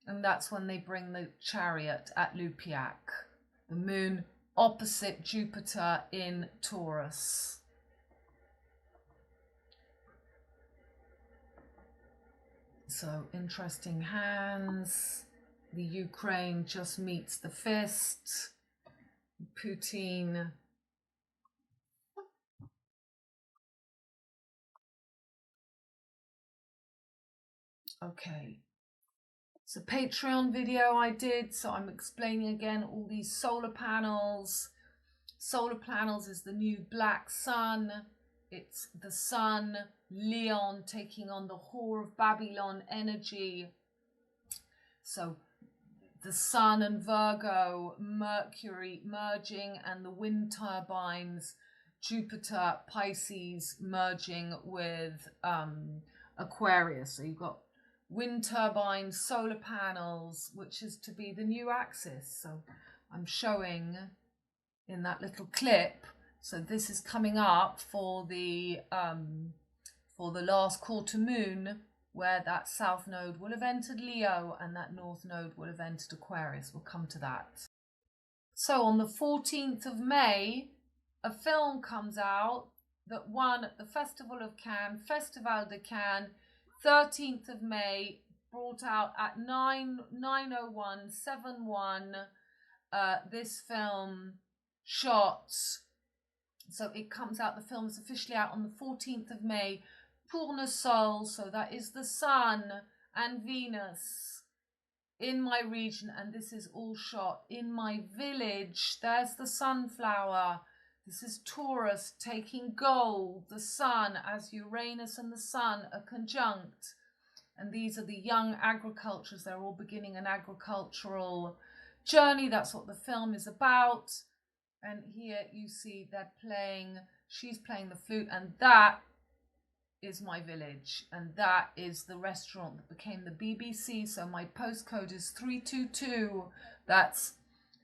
and that's when they bring the chariot at Lupiac. The moon opposite Jupiter in Taurus. So interesting hands. The Ukraine just meets the fist. Putin. Okay. It's a Patreon video I did, so I'm explaining again all these solar panels. Solar panels is the new black sun. It's the sun, Leon taking on the whore of Babylon energy. So the sun and Virgo, Mercury merging, and the wind turbines Jupiter, Pisces merging with Aquarius. So you've got wind turbines, solar panels, which is to be the new axis. So I'm showing in that little clip. So this is coming up for the last quarter moon, where that south node will have entered Leo and that north node will have entered Aquarius. We'll come to that. So on the 14th of May, a film comes out that won at the Festival of Cannes, Festival de Cannes, 13th of May, brought out at 9:01:71. This film shot, so it comes out, the film is officially out on the 14th of May, Tournesol, so that is the Sun and Venus in my region, and this is all shot in my village. There's the sunflower. This is Taurus taking gold, the Sun, as Uranus and the Sun are conjunct. And these are the young agricultures. They're all beginning an agricultural journey. That's what the film is about. And here you see she's playing the flute, and that is my village, and that is the restaurant that became the BBC. So my postcode is 322. That's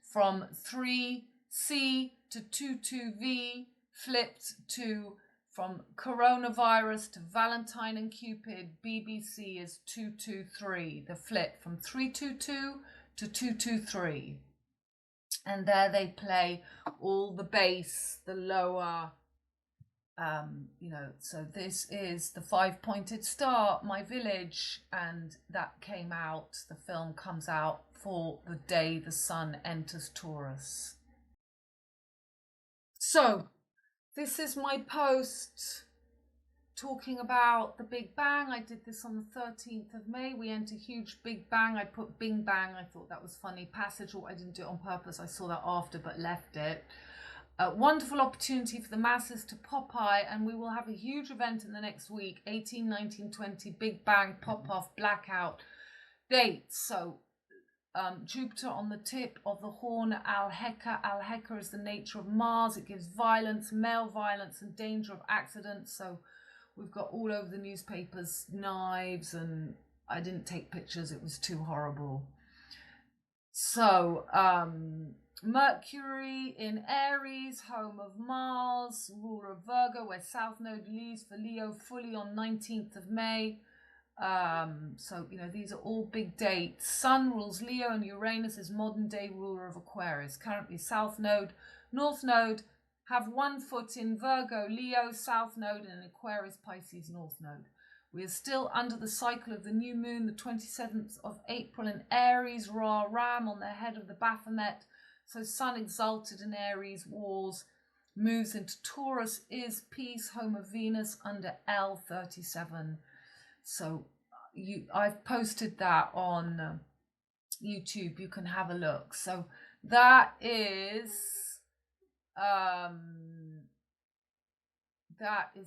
from 3C to 22V, flipped to from coronavirus to Valentine and Cupid. BBC is 223, the flip from 322 to 223. And there they play all the bass, the lower, so this is the 5-pointed star, my village, and that came out, the film comes out for the day the Sun enters Taurus. So this is my post talking about the Big Bang. I did this on the 13th of May. We enter huge Big Bang. I put Bing Bang. I thought that was funny. Passage, or I didn't do it on purpose. I saw that after but left it. A wonderful opportunity for the masses to pop-eye, and we will have a huge event in the next week, 18, 19, 20, Big Bang, pop-off, blackout dates. So Jupiter on the tip of the horn, Alheca. Alheca is the nature of Mars. It gives violence, male violence, and danger of accidents. So we've got all over the newspapers knives, and I didn't take pictures. It was too horrible. So Mercury in Aries, home of Mars, ruler of Virgo, where South Node leaves for Leo fully on 19th of May. So, these are all big dates. Sun rules Leo, and Uranus is modern day ruler of Aquarius. Currently South Node, North Node have 1 foot in Virgo, Leo, South Node, and Aquarius, Pisces, North Node. We are still under the cycle of the new moon, the 27th of April in Aries, Ra, Ram on the head of the Baphomet. So Sun exalted in Aries, wars, moves into Taurus, is peace, home of Venus under L37. So I've posted that on YouTube. You can have a look. So that is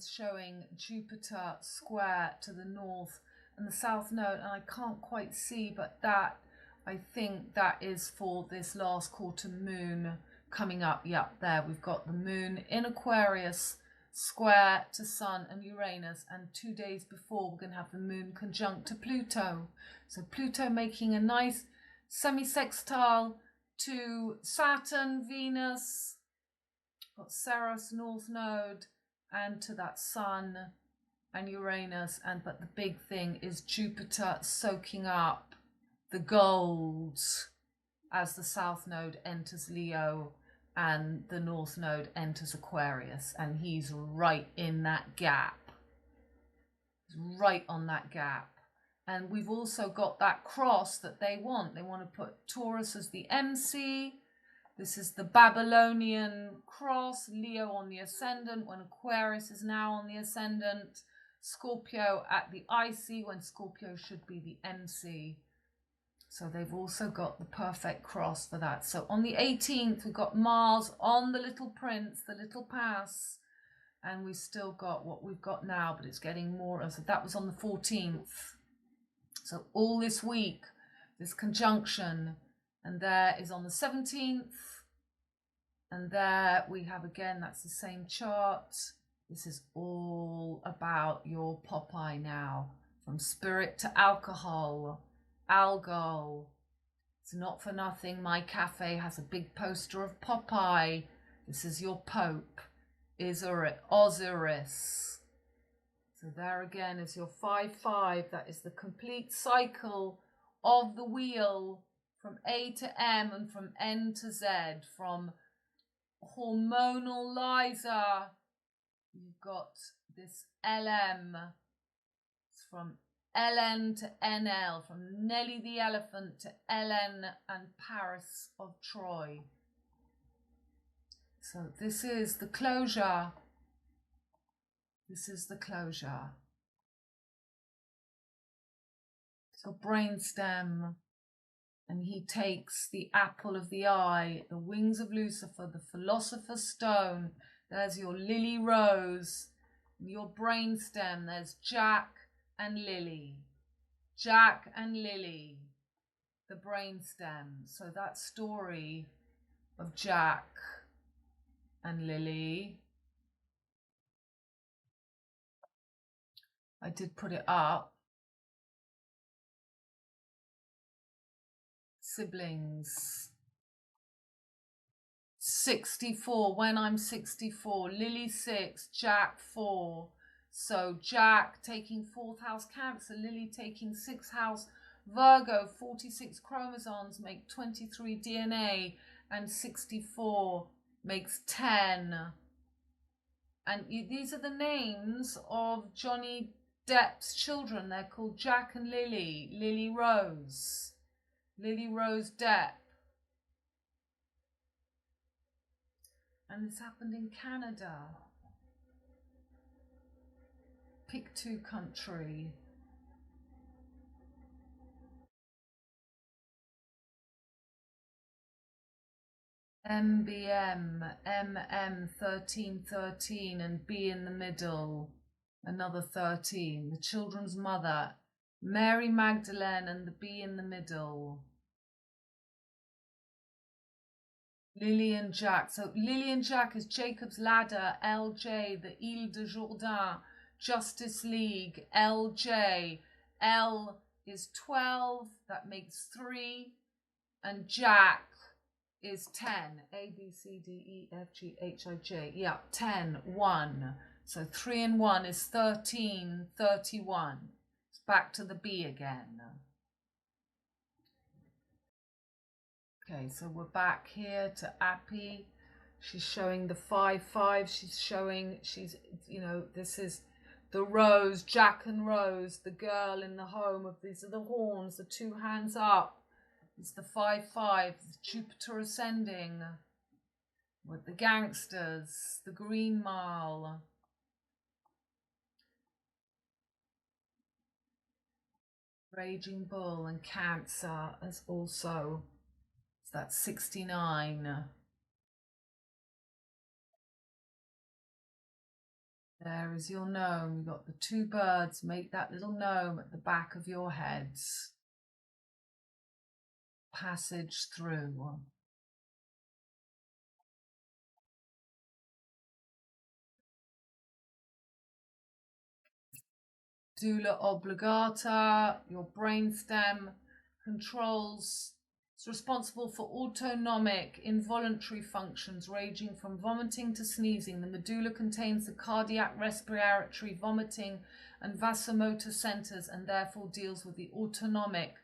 showing Jupiter square to the north and the south node, and I can't quite see, but that, I think that is for this last quarter moon coming up. Yep, there we've got the moon in Aquarius square to Sun and Uranus, and 2 days before we're going to have the moon conjunct to Pluto. So Pluto making a nice semi-sextile to Saturn, Venus, got Ceres north node, and to that Sun and Uranus, but the big thing is Jupiter soaking up the gold as the south node enters Leo and the north node enters Aquarius, and he's right in that gap. He's right on that gap. And we've also got that cross that they want. They want to put Taurus as the MC. This is the Babylonian cross, Leo on the ascendant when Aquarius is now on the ascendant. Scorpio at the IC when Scorpio should be the MC. So they've also got the perfect cross for that. So on the 18th, we've got Mars on the little prince, the little pass. And we've still got what we've got now, but it's getting more. So that was on the 14th. So all this week, this conjunction. And there is on the 17th. And there we have again, that's the same chart. This is all about your Popeye now. From spirit to alcohol, algol. It's not for nothing. My cafe has a big poster of Popeye. This is your Pope, Osiris. So there again is your 5-5. That is the complete cycle of the wheel from A to M and from N to Z. From hormonal Liza, you've got this LM. It's from LN to NL, from Nelly the elephant to LN and Paris of Troy. So this is the closure. This is the closure. So brainstem, and he takes the apple of the eye, the wings of Lucifer, the philosopher's stone. There's your lily rose, your brainstem. There's Jack and Lily. Jack and Lily, the brainstem. So that story of Jack and Lily, I did put it up. Siblings. 64, when I'm 64. Lily 6, Jack 4. So Jack taking 4th house Cancer, Lily taking 6th house Virgo. 46 chromosomes make 23 DNA, and 64 makes 10. And these are the names of Johnny Depp's children. They're called Jack and Lily. Lily Rose. Lily Rose Depp. And this happened in Canada. Pictou country. MBM, MM 1313, and B in the middle, another 13. The children's mother, Mary Magdalene, and the B in the middle. Lily and Jack. So Lily and Jack is Jacob's Ladder, LJ, the Ile de Jourdain, Justice League, LJ. L is 12, that makes 3, and Jack is 10. A, B, C, D, E, F, G, H, I, J. Yeah, 10, 1. So 3 and 1 is 13, 31. It's back to the B again. Okay, so we're back here to Appy. She's showing the 5-5. She's, you know, this is the Rose, Jack and Rose, the girl in the home of, these are the horns, the 2 hands up. It's the 5-5, Jupiter ascending with the gangsters, the Green Mile. Raging Bull and Cancer as also. So that's 69. There is your gnome. You've got the 2 birds. Make that little gnome at the back of your heads. Passage through. Medulla oblongata, your brainstem controls. It's responsible for autonomic, involuntary functions ranging from vomiting to sneezing. The medulla contains the cardiac, respiratory, vomiting, and vasomotor centers, and therefore deals with the autonomic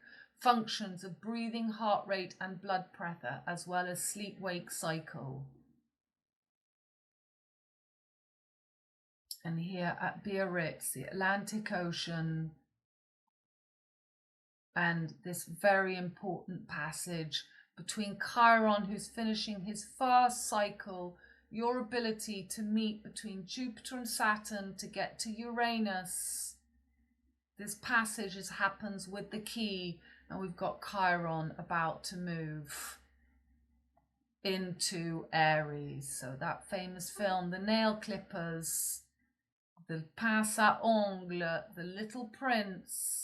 functions of breathing, heart rate, and blood pressure, as well as sleep-wake cycle. And here at Biarritz, the Atlantic Ocean, and this very important passage between Chiron, who's finishing his first cycle, your ability to meet between Jupiter and Saturn to get to Uranus. This passage happens with the key, and we've got Chiron about to move into Aries. So that famous film, The Nail Clippers, the pince à ongles, the Little Prince,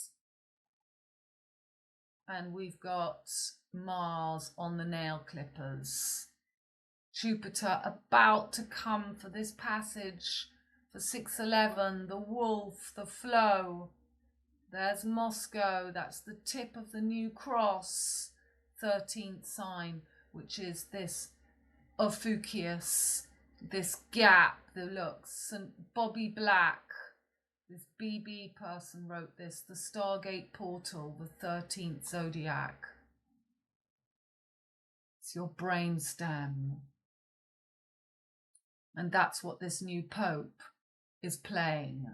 and we've got Mars on the nail clippers. Jupiter about to come for this passage for 611, the wolf, the flow. There's Moscow, that's the tip of the new cross, 13th sign, which is this Ophiuchus, this gap, the looks. St. Bobby Black, this BB person wrote this, the Stargate portal, the 13th zodiac. It's your brainstem. And that's what this new Pope is playing.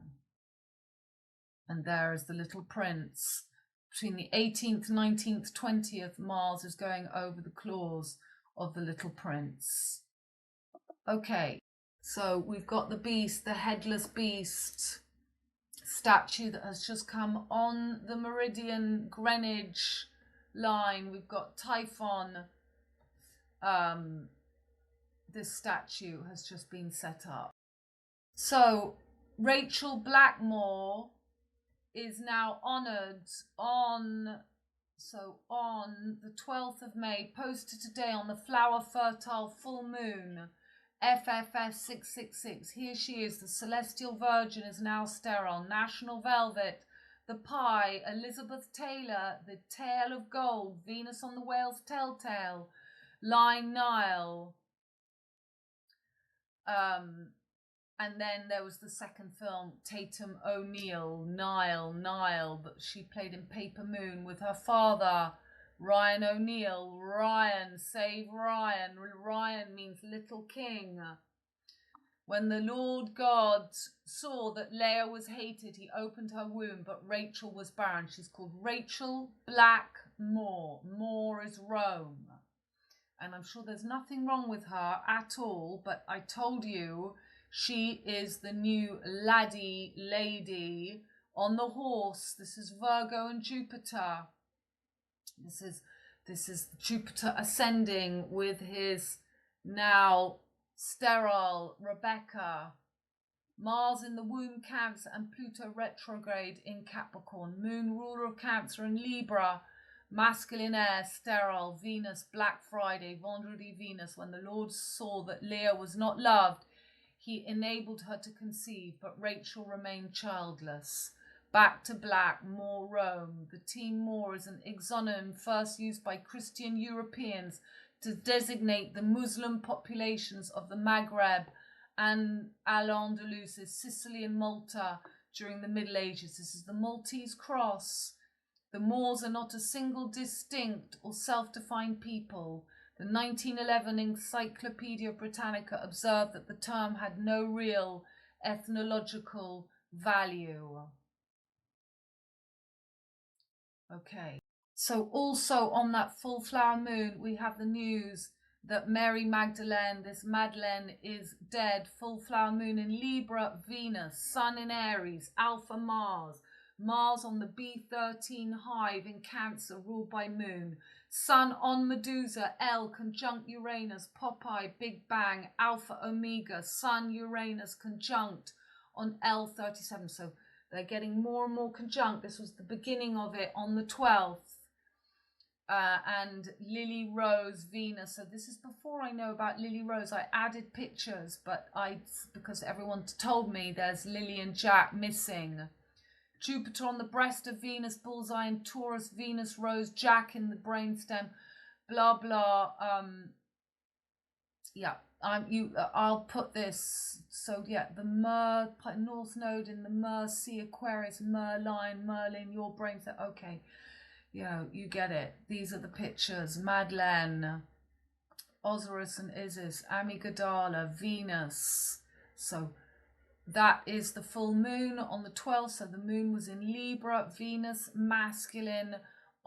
And there is the little prince. Between the 18th, 19th, 20th, Mars is going over the claws of the little prince. Okay, so we've got the beast, the headless beast statue that has just come on the meridian Greenwich line. We've got Typhon. This statue has just been set up. So Rachel Blackmore is now honoured on the 12th of May, posted today on the flower fertile full moon, FFF 666. Here she is, the celestial virgin is now sterile. National Velvet, the pie, Elizabeth Taylor, the tail of gold, Venus on the whale's telltale, Line Nile. And then there was the second film, Tatum O'Neill, Nile, that she played in Paper Moon with her father, Ryan O'Neill. Ryan, save Ryan. Ryan means little king. When the Lord God saw that Leah was hated, he opened her womb, but Rachel was barren. She's called Rachel Blackmore. Moore is Rome. And I'm sure there's nothing wrong with her at all, but I told you, she is the new lady on the horse. This is Virgo and Jupiter. This is Jupiter ascending with his now sterile Rebecca. Mars in the womb Cancer and Pluto retrograde in Capricorn. Moon ruler of Cancer in Libra. Masculine air, sterile, Venus, Black Friday, Vendredi Venus. When the Lord saw that Leah was not loved, he enabled her to conceive, but Rachel remained childless. Back to black, Moore Rome. The team Moore is an exonym first used by Christian Europeans to designate the Muslim populations of the Maghreb and Al-Andalus, Sicily and Malta during the Middle Ages. This is the Maltese cross. The Moors are not a single distinct or self-defined people. The 1911 Encyclopedia Britannica observed that the term had no real ethnological value. Okay, so also on that full flower moon, we have the news that Mary Magdalene, this Madeleine, is dead. Full flower moon in Libra, Venus, Sun in Aries, Alpha Mars. Mars on the B13 hive in Cancer, ruled by Moon. Sun on Medusa, L conjunct Uranus, Popeye, Big Bang, Alpha Omega, Sun Uranus conjunct on L37. So they're getting more and more conjunct. This was the beginning of it on the 12th. And Lily Rose, Venus. So this is before I know about Lily Rose. I added pictures, but because everyone told me there's Lily and Jack missing. Jupiter on the breast of Venus, bullseye in Taurus, Venus, Rose, Jack in the brainstem, blah, blah. I'll put this. So, yeah, the North Node in the Sea, Aquarius, Merlin, your brainstem. Okay, you get it. These are the pictures. Madeleine, Osiris and Isis, Amygdala, Venus. So, that is the full moon on the 12th. So the moon was in Libra, Venus, masculine,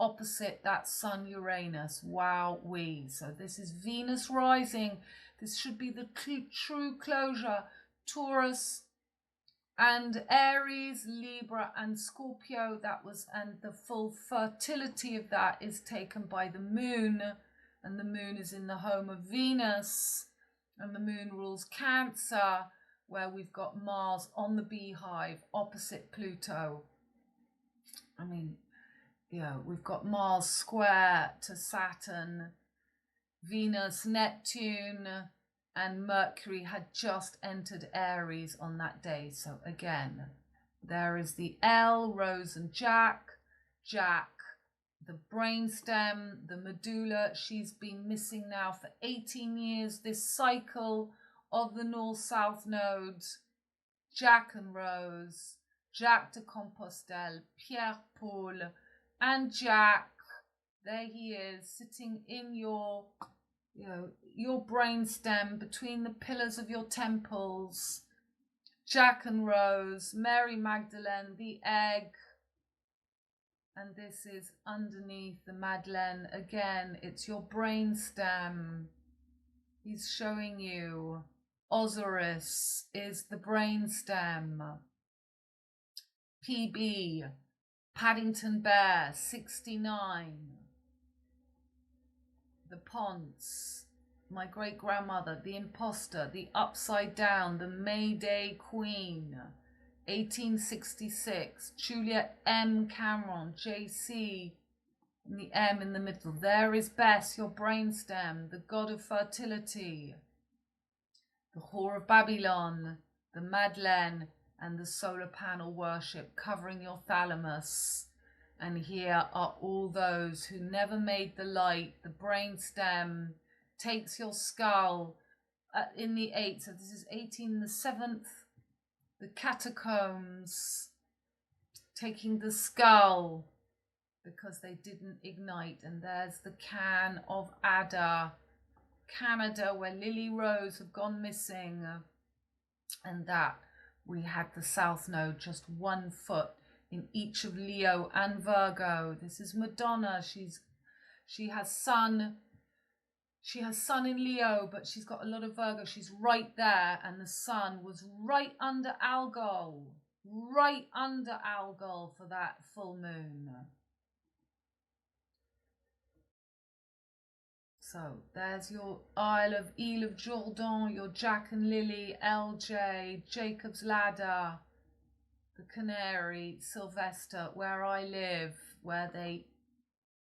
opposite that Sun Uranus. Wowee. So this is Venus rising. This should be the true closure. Taurus and Aries, Libra and Scorpio. And the full fertility of that is taken by the moon. And the moon is in the home of Venus. And the moon rules Cancer, where we've got Mars on the beehive opposite Pluto. I mean, we've got Mars square to Saturn, Venus, Neptune, and Mercury had just entered Aries on that day. So again, there is the L, Rose and Jack, the brainstem, the medulla. She's been missing now for 18 years, this cycle of the North-South nodes. Jack and Rose, Jacques de Compostelle, Pierre Paul, and Jack. There he is, sitting in your brainstem, between the pillars of your temples. Jack and Rose, Mary Magdalene, the egg. And this is underneath the Madeleine. Again, it's your brainstem. He's showing you. Osiris is the brainstem. PB, Paddington Bear, 69. The Ponce, my great-grandmother, the imposter, the upside down, the Mayday Queen, 1866, Juliet M. Cameron, JC, and the M in the middle. There is Bess, your brainstem, the god of fertility, the whore of Babylon, the Madeleine, and the solar panel worship covering your thalamus. And here are all those who never made the light. The brainstem takes your skull in the 8th. So this is 18, the 7th. The catacombs taking the skull because they didn't ignite. And there's the can of Ada, Canada, where Lily Rose have gone missing. And that we had the South Node, just 1 foot in each of Leo and Virgo. This is Madonna. She has sun in Leo, but she's got a lot of Virgo. She's right there, and the sun was right under Algol for that full moon. So there's your Isle of Jourdan, your Jack and Lily, LJ, Jacob's Ladder, the Canary, Sylvester, where I live, where they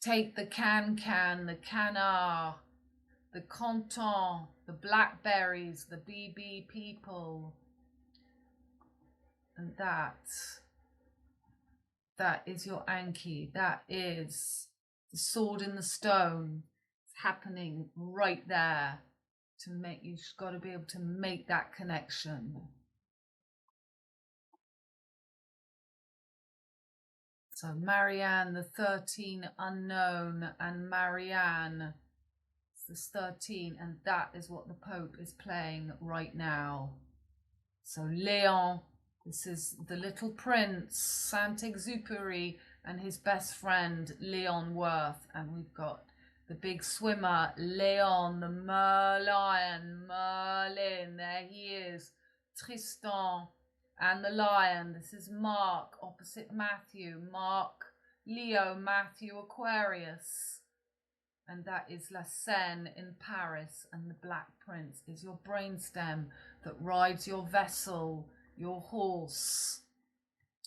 take the can, the canard, the canton, the blackberries, the BB people. And that is your Anki. That is the sword in the stone. It's happening right there to make, you've got to be able to make that connection. So Marianne, the 13 unknown, and Marianne, it's the 13, and that is what the Pope is playing right now. So Leon, this is the Little Prince, Saint-Exupéry, and his best friend Leon Worth, and we've got the big swimmer Leon, the Merlion, Merlin, there he is, Tristan, and the lion. This is Mark opposite Matthew. Mark, Leo, Matthew, Aquarius. And that is La Seine in Paris. And the Black Prince is your brainstem that rides your vessel, your horse.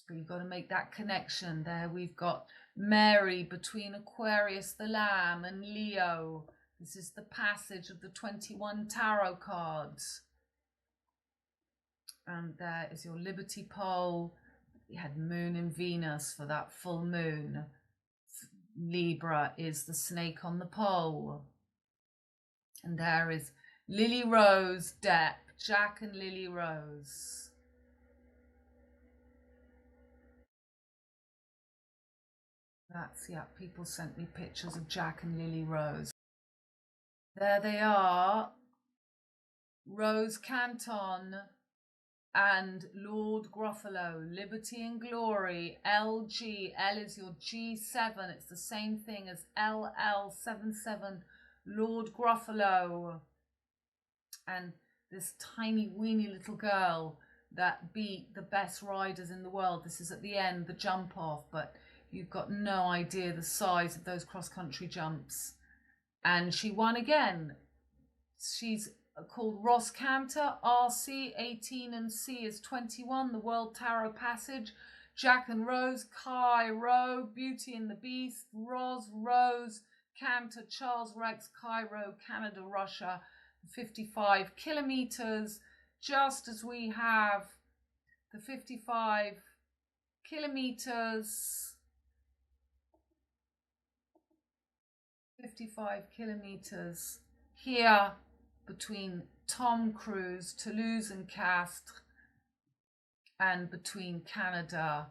But you've got to make that connection. There we've got Mary between Aquarius, the lamb, and Leo. This is the passage of the 21 tarot cards. And there is your Liberty pole. We had Moon and Venus for that full moon. Libra is the snake on the pole. And there is Lily Rose, Depp, Jack and Lily Rose. That's, yeah, people sent me pictures of Jack and Lily Rose. There they are. Rose Canton and Lord Gruffalo, Liberty and Glory, LG, L is your G7, it's the same thing as LL77, Lord Gruffalo, and this tiny weeny little girl that beat the best riders in the world. This is at the end, the jump off, but you've got no idea the size of those cross-country jumps. And she won again. She's called Ross Cantor, RC 18 and C is 21, the World Tarot Passage, Jack and Rose, Cairo, Beauty and the Beast, Rose, Cantor, Charles Rex, Cairo, Canada, Russia, 55 kilometers, just as we have the 55 kilometers, 55 kilometers here between Tom Cruise, Toulouse and Castres, and between Canada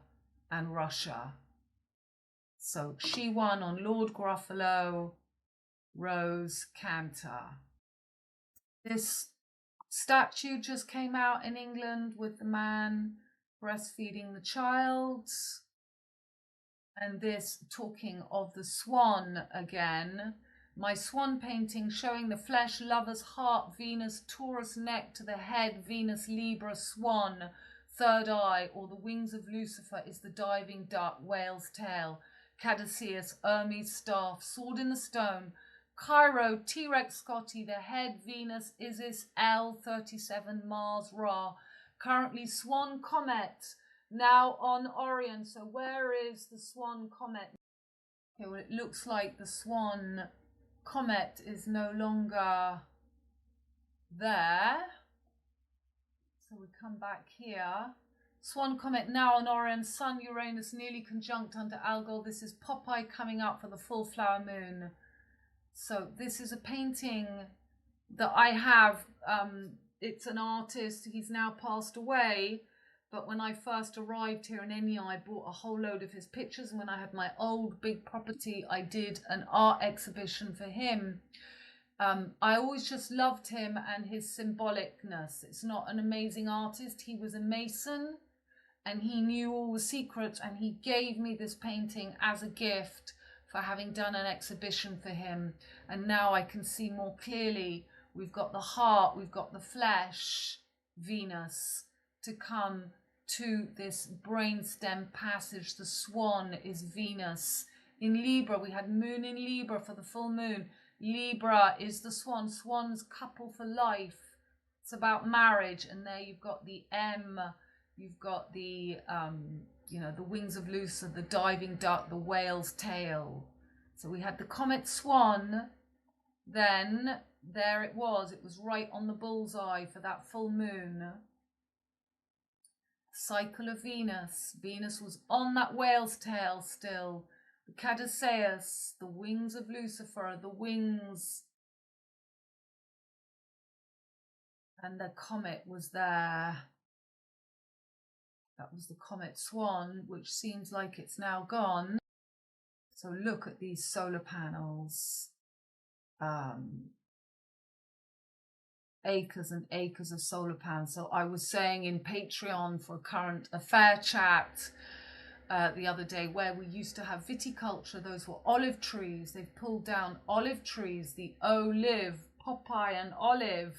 and Russia. So she won on Lord Gruffalo, Rose Cantor. This statue just came out in England with the man breastfeeding the child. And this, talking of the swan again, my swan painting showing the flesh, lover's heart, Venus, Taurus neck to the head, Venus, Libra, swan, third eye, or the wings of Lucifer is the diving duck, whale's tail, Caduceus, Hermes staff, sword in the stone, Cairo, T-Rex Scotty, the head, Venus, Isis, L37, Mars, Ra, currently Swan Comet, now on Orion. So where is the Swan Comet? Okay, well, it looks like the Swan Comet is no longer there. So we come back here. Swan Comet now on Orion, Sun, Uranus nearly conjunct under Algol. This is Popeye coming up for the full flower moon. So this is a painting that I have. It's an artist. He's now passed away. But when I first arrived here in Enya, I bought a whole load of his pictures. And when I had my old big property, I did an art exhibition for him. I always just loved him and his symbolicness. It's not an amazing artist. He was a Mason and he knew all the secrets, and he gave me this painting as a gift for having done an exhibition for him. And now I can see more clearly. We've got the heart, we've got the flesh, Venus, to come to this brainstem passage. The swan is Venus. In Libra, we had moon in Libra for the full moon. Libra is the swan. Swan's couple for life. It's about marriage. And there you've got the M. You've got the, the wings of Lucifer, the diving duck, the whale's tail. So we had the comet swan. Then there it was right on the bullseye for that full moon. Cycle of Venus. Venus was on that whale's tail still. The Caduceus, the wings of Lucifer, the wings. And the comet was there. That was the comet swan, which seems like it's now gone. So look at these solar panels. Acres and acres of solar panels. So I was saying in Patreon for current affair chat the other day, where we used to have viticulture, those were olive trees. They've pulled down olive trees, the olive, Popeye and olive,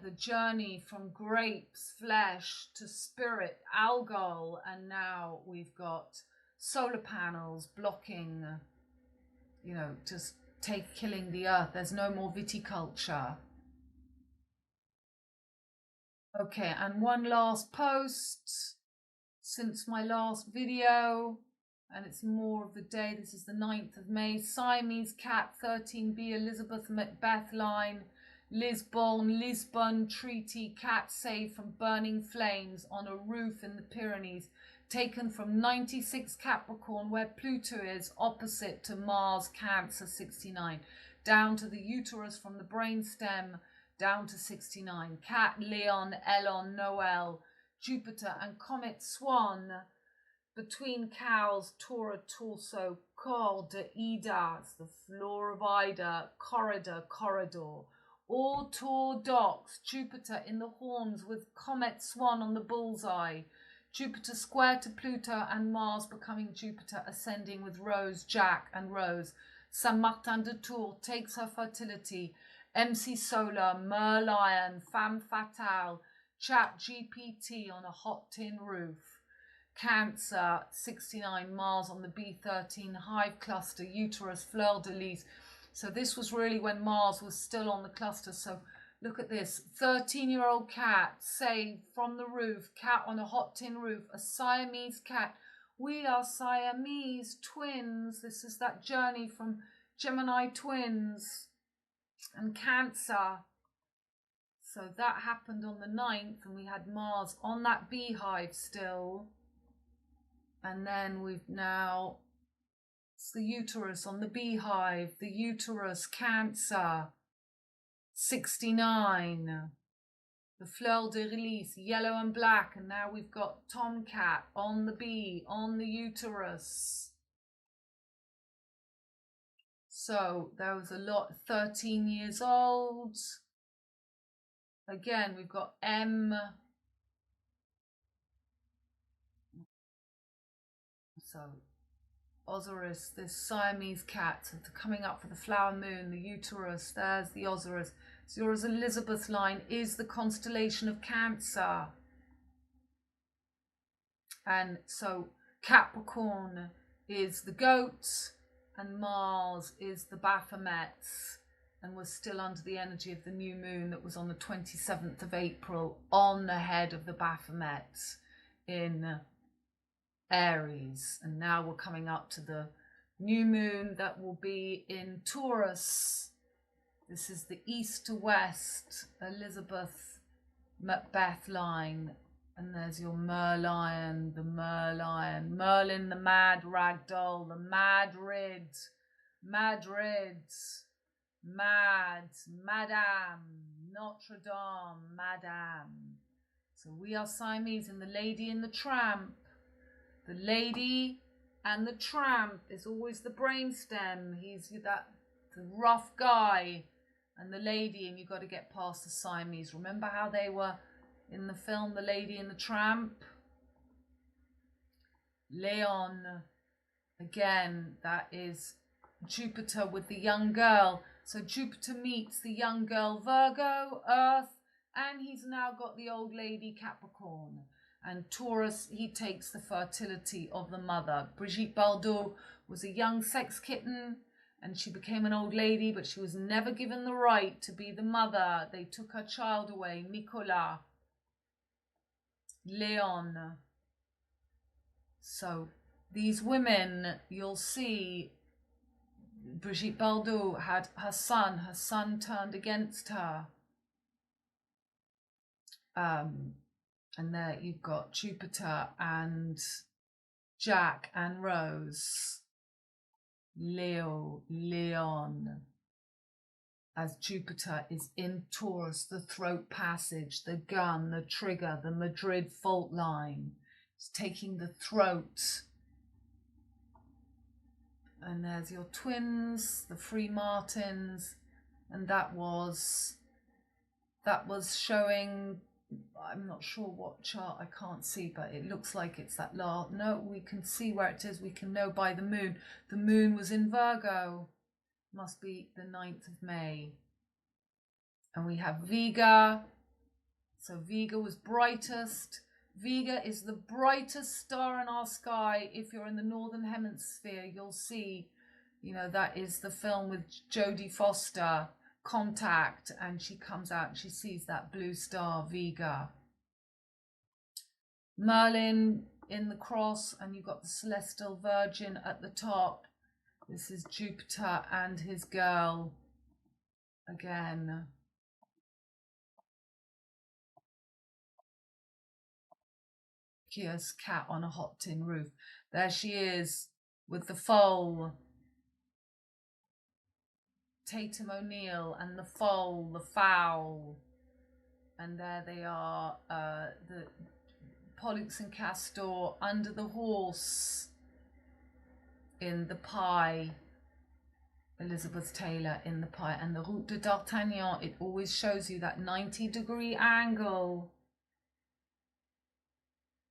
the journey from grapes, flesh to spirit, algol, and now we've got solar panels blocking, just killing the earth. There's no more viticulture. Okay, and one last post since my last video, and it's more of the day. This is the 9th of May. Siamese cat 13B, Elizabeth Macbeth line, Lisbon Treaty, cat saved from burning flames on a roof in the Pyrenees, taken from 96 Capricorn, where Pluto is opposite to Mars, Cancer 69, down to the uterus from the brainstem, down to 69. Cat, Leon, Elon, Noel, Jupiter, and Comet Swan, between cows, Tora, torso, corps de Ida, the floor of Ida, corridor, corridor. Orthodox, Jupiter in the horns with Comet Swan on the bullseye. Jupiter square to Pluto and Mars becoming Jupiter, ascending with Rose, Jack and Rose. Saint Martin de Tours takes her fertility. MC Solar, Merlion, Femme Fatale, Chat GPT on a hot tin roof. Cancer 69, Mars on the B13, hive cluster, uterus, fleur de lis. So this was really when Mars was still on the cluster. So look at this, 13-year-old cat saved from the roof, cat on a hot tin roof, a Siamese cat. We are Siamese twins. This is that journey from Gemini twins. and Cancer. So that happened on the 9th, and we had Mars on that beehive still. And then we've now, it's the uterus on the beehive, the uterus, Cancer, 69. The fleur de lis, yellow and black, and now we've got tomcat on the bee, on the uterus. So there was a lot, 13 years old. Again, we've got M. So Osiris, this Siamese cat, coming up for the flower moon, the uterus, there's the Osiris. Zora's Elizabeth line is the constellation of Cancer. And so Capricorn is the goat, and Mars is the Baphomets, and we're still under the energy of the new moon that was on the 27th of April on the head of the Baphomets in Aries. And now we're coming up to the new moon that will be in Taurus. This is the east to west Elizabeth Macbeth line. And there's your Merlion, the Merlion, Merlin the mad ragdoll, the Madrid, Madrid, Mad, Madame, Notre Dame, Madame. So we are Siamese, and the Lady and the Tramp. The Lady and the Tramp is always the brainstem. He's that the rough guy, and the lady, and you've got to get past the Siamese. Remember how they were in the film The Lady and the Tramp? Leon, again, that is Jupiter with the young girl. So Jupiter meets the young girl Virgo, Earth, and he's now got the old lady Capricorn. And Taurus, he takes the fertility of the mother. Brigitte Bardot was a young sex kitten, and she became an old lady, but she was never given the right to be the mother. They took her child away, Nicolas. Leon. So these women, you'll see, Brigitte Bardot had her son turned against her. And there you've got Jupiter and Jack and Rose. Leon, as Jupiter is in Taurus, the throat passage, the gun, the trigger, the Madrid fault line. It's taking the throat. And there's your twins, the Free Martins, and that was showing, I'm not sure what chart, I can't see, but it looks like it's that last. No, we can see where it is. We can know by the moon. The moon was in Virgo. Must be the 9th of May. And we have Vega. So Vega was brightest. Vega is the brightest star in our sky. If you're in the northern hemisphere, you'll see, that is the film with Jodie Foster, Contact, and she comes out and she sees that blue star, Vega. Merlin in the cross, and you've got the celestial virgin at the top. This is Jupiter and his girl again. Fierce cat on a hot tin roof. There she is with the foal. Tatum O'Neill and the foal, the fowl. And there they are, the Pollux and Castor under the horse in the pie. Elizabeth Taylor in the pie. And the Route de D'Artagnan, it always shows you that 90-degree angle.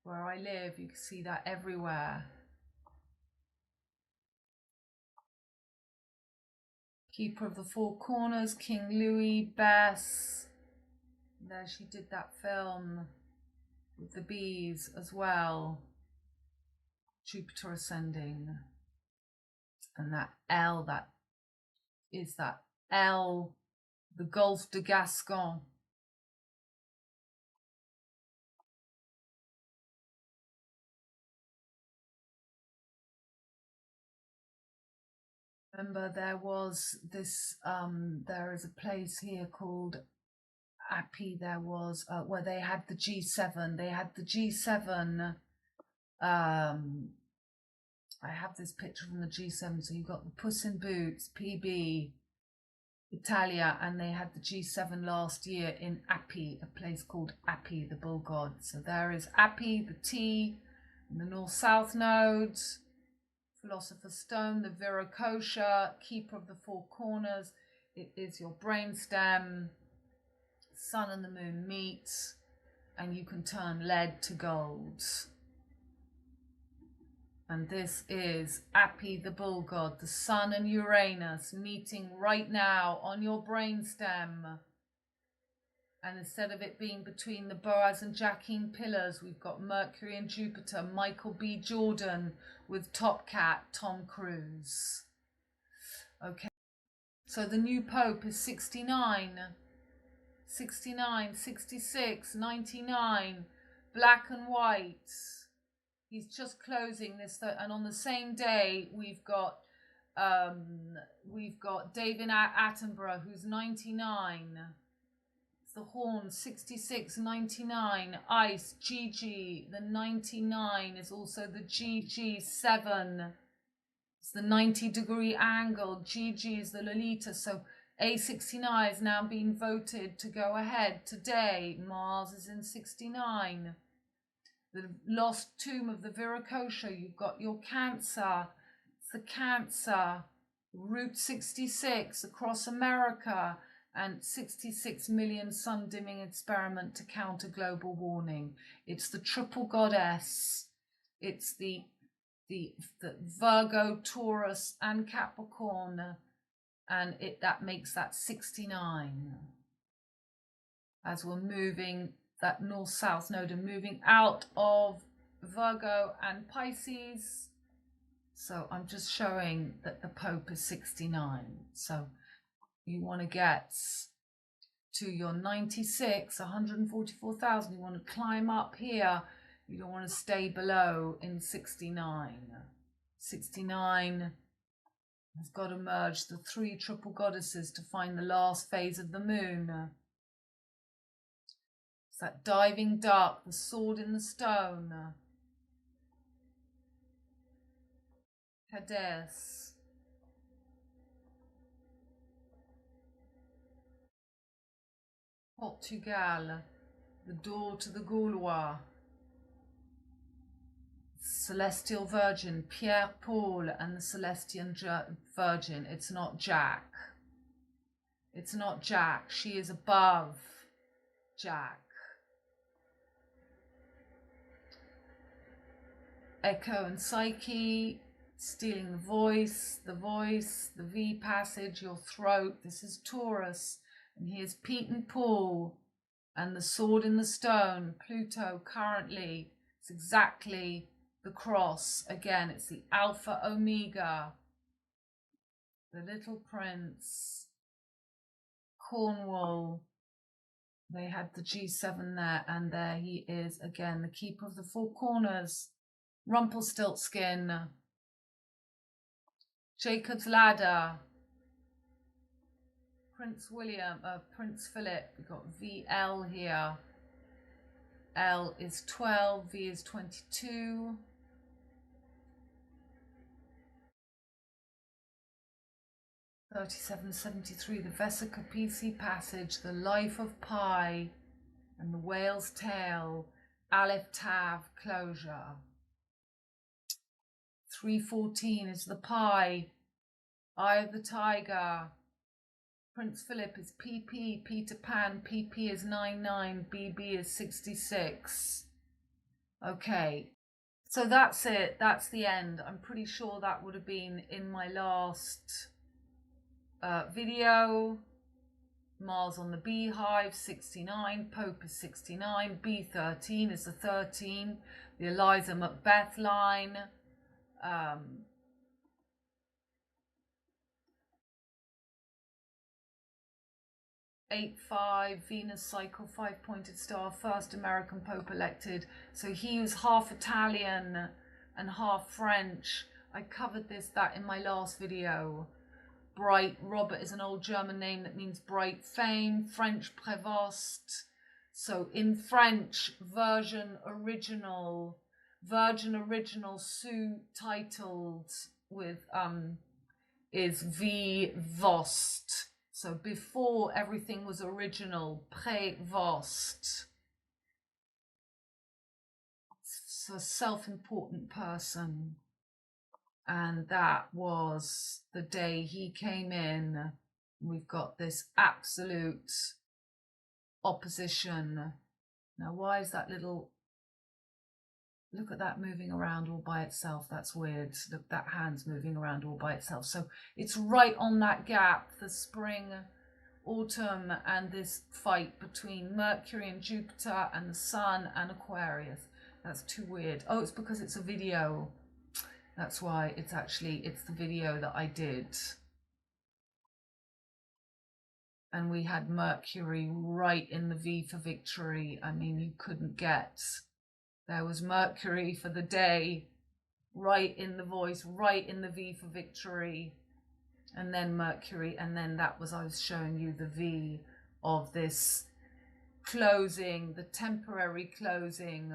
Where I live, you can see that everywhere. Keeper of the Four Corners, King Louis, Bess. There she did that film with the bees as well. Jupiter ascending. And that L, that is that L, the Golfe de Gascon. Remember, there was this, there is a place here called Appy. There was, where they had the G7. They had the G7. I have this picture from the G7. So you've got the Puss in Boots, PB, Italia, and they had the G7 last year in Appy, a place called Appy, the bull god. So there is Appy, the T, and the north-south nodes. Philosopher's Stone, the Viracocha, keeper of the four corners. It is your brainstem. Sun and the moon meet, and you can turn lead to gold. And this is Appy, the bull god, the sun and Uranus meeting right now on your brainstem. And instead of it being between the Boaz and Jacqueline pillars, we've got Mercury and Jupiter, Michael B. Jordan with Top Cat, Tom Cruise. Okay, so the new Pope is 69, 66, 99, black and white. He's just closing this, and on the same day we've got David Attenborough, who's 99. The Horn, 66, 99, Ice, GG, the 99 is also the GG7. It's the 90-degree angle. GG is the Lolita. So A69 is now being voted to go ahead today. Mars is in 69. The lost tomb of the Viracocha. You've got your Cancer. It's the Cancer. Route 66 across America. And 66 million sun dimming experiment to counter global warming. It's the triple goddess. It's the Virgo, Taurus, and Capricorn, and that makes that 69. As we're moving that north-south node and moving out of Virgo and Pisces. So I'm just showing that the Pope is 69. So you want to get to your 96, 144,000. You want to climb up here. You don't want to stay below in 69. 69 has got to merge the three triple goddesses to find the last phase of the moon. It's that diving duck, the sword in the stone. Hades. Portugal, the door to the Gaulois. Celestial Virgin, Pierre Paul and the Celestial Virgin. It's not Jack. It's not Jack. She is above Jack. Echo and Psyche, stealing the voice, the V passage, your throat. This is Taurus. And here's Pete and Paul and the sword in the stone. Pluto currently. It's exactly the cross. Again, it's the Alpha Omega. The Little Prince. Cornwall. They had the G7 there, and there he is again, the keeper of the four corners. Rumpelstiltskin. Jacob's Ladder. Prince Philip, we've got VL here. L is 12, V is 22. (3773), the Vesica PC passage, the Life of Pi, and the Whale's Tail, Aleph Tav closure. 314 is the Pi, Eye of the Tiger. Prince Philip is PP, Peter Pan, PP is 99, BB is 66. Okay, so that's it, that's the end. I'm pretty sure that would have been in my last video. Mars on the Beehive, 69, Pope is 69, B13 is the 13, the Eliza Macbeth line. 8-5, Venus cycle, 5-pointed star, first American Pope elected. So he was half Italian and half French. I covered that in my last video. bright. Robert is an old German name that means bright fame. French prévost. So in French, virgin original, sous-titled with is V Vost. So before everything was original, prévost. It's a self-important person. And that was the day he came in. We've got this absolute opposition. Now, why is that little... Look at that moving around all by itself. That's weird. Look, that hand's moving around all by itself. So it's right on that gap, the spring, autumn, and this fight between Mercury and Jupiter and the Sun and Aquarius. That's too weird. Oh, it's because it's a video. That's why it's the video that I did. And we had Mercury right in the V for victory. I mean, you couldn't get... There was Mercury for the day, right in the voice, right in the V for victory. And then Mercury, and then that was, I was showing you the V of this closing, the temporary closing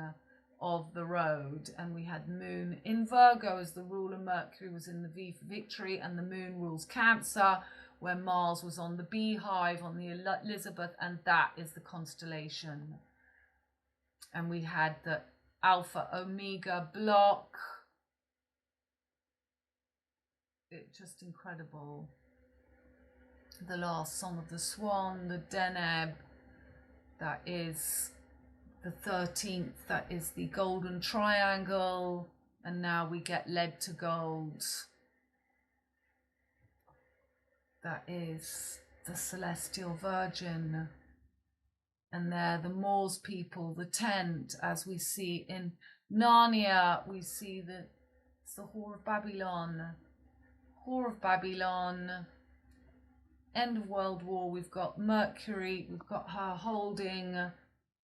of the road. And we had Moon in Virgo as the ruler. Mercury was in the V for victory, and the Moon rules Cancer, where Mars was on the Beehive, on the Elizabeth, and that is the constellation. And we had the Alpha Omega block. It's just incredible. The last Song of the Swan, the Deneb, that is the 13th, that is the Golden Triangle, and now we get Lead to Gold. That is the Celestial Virgin. And there, the Moors people, the tent, as we see in Narnia, we see it's the Whore of Babylon. Whore of Babylon. End of World War, we've got Mercury, we've got her holding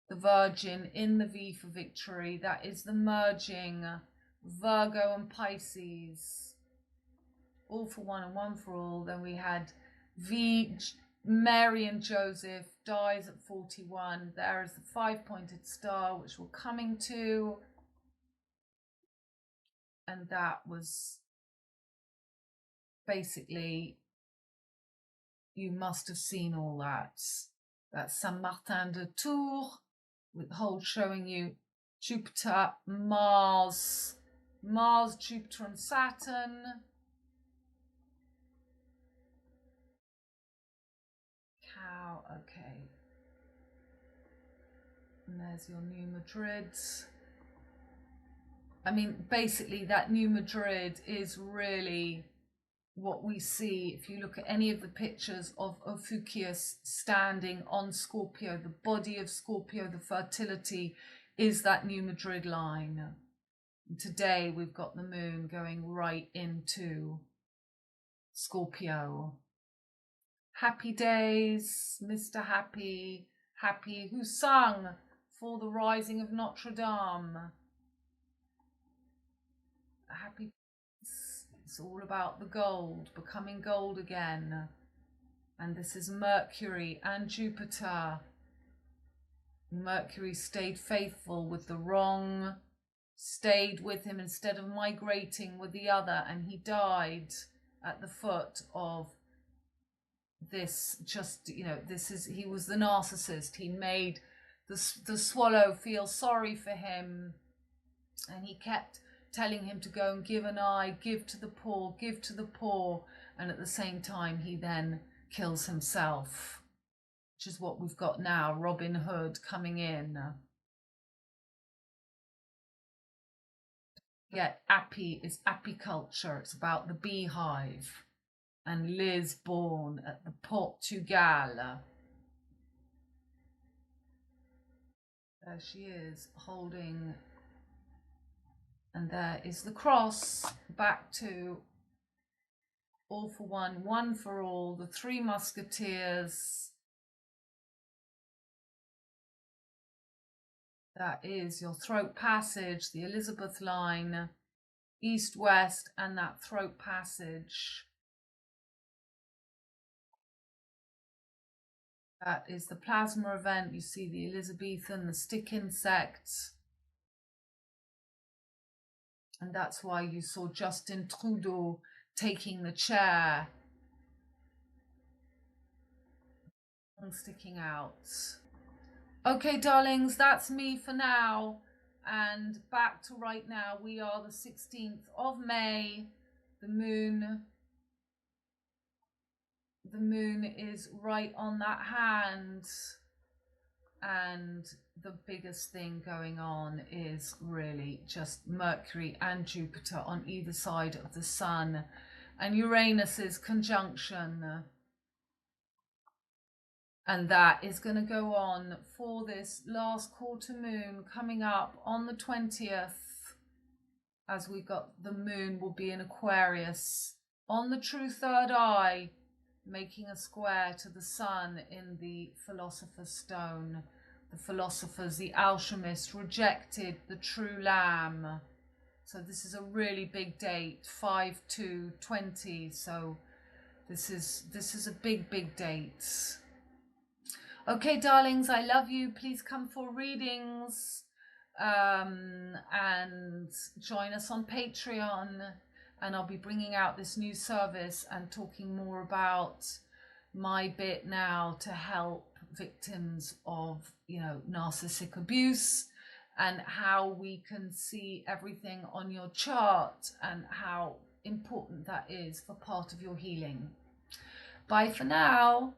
the Virgin in the V for victory. That is the merging, Virgo and Pisces. All for one and one for all. Then we had Mary and Joseph dies at 41. There is the 5-pointed star, which we're coming to. And that was basically, you must have seen all that. That's Saint Martin de Tours, with whole showing you Jupiter, Mars, Jupiter and Saturn. Cow, okay. And there's your New Madrid. I mean, basically that New Madrid is really what we see if you look at any of the pictures of Ophiuchus standing on Scorpio. The body of Scorpio, the fertility, is that New Madrid line. And today we've got the moon going right into Scorpio. Happy days, Mr. Happy, who sung for the rising of Notre Dame. Happy, it's all about the gold, becoming gold again. And this is Mercury and Jupiter. Mercury stayed faithful with the wrong, stayed with him instead of migrating with the other, and he died at the foot of this. Just, you know, he was the narcissist. He made the swallow feel sorry for him, and he kept telling him to go and give an eye, give to the poor, and at the same time he then kills himself, which is what we've got now, Robin Hood coming in. Yeah, Appy is apiculture, it's about the beehive. And Liz born at the Portugal. There she is, holding, and there is the cross, back to all for one, one for all, the Three Musketeers. That is your throat passage, the Elizabeth line, east-west, and that throat passage. That is the plasma event. You see the Elizabethan, the stick insects. And that's why you saw Justin Trudeau taking the chair and sticking out. Okay, darlings, that's me for now. And back to right now. We are the 16th of May. The moon is right on that hand. And the biggest thing going on is really just Mercury and Jupiter on either side of the sun, and Uranus's conjunction. And that is going to go on for this last quarter moon coming up on the 20th, as we got the moon will be in Aquarius on the true third eye, making a square to the sun in the Philosopher's Stone. The philosophers, the alchemist, rejected the true lamb. So this is a really big date, 5/2/20. So this is a big date. Okay, darlings, I love you. Please come for readings and join us on Patreon. And I'll be bringing out this new service and talking more about my bit now to help victims of, narcissistic abuse, and how we can see everything on your chart and how important that is for part of your healing. Bye for now.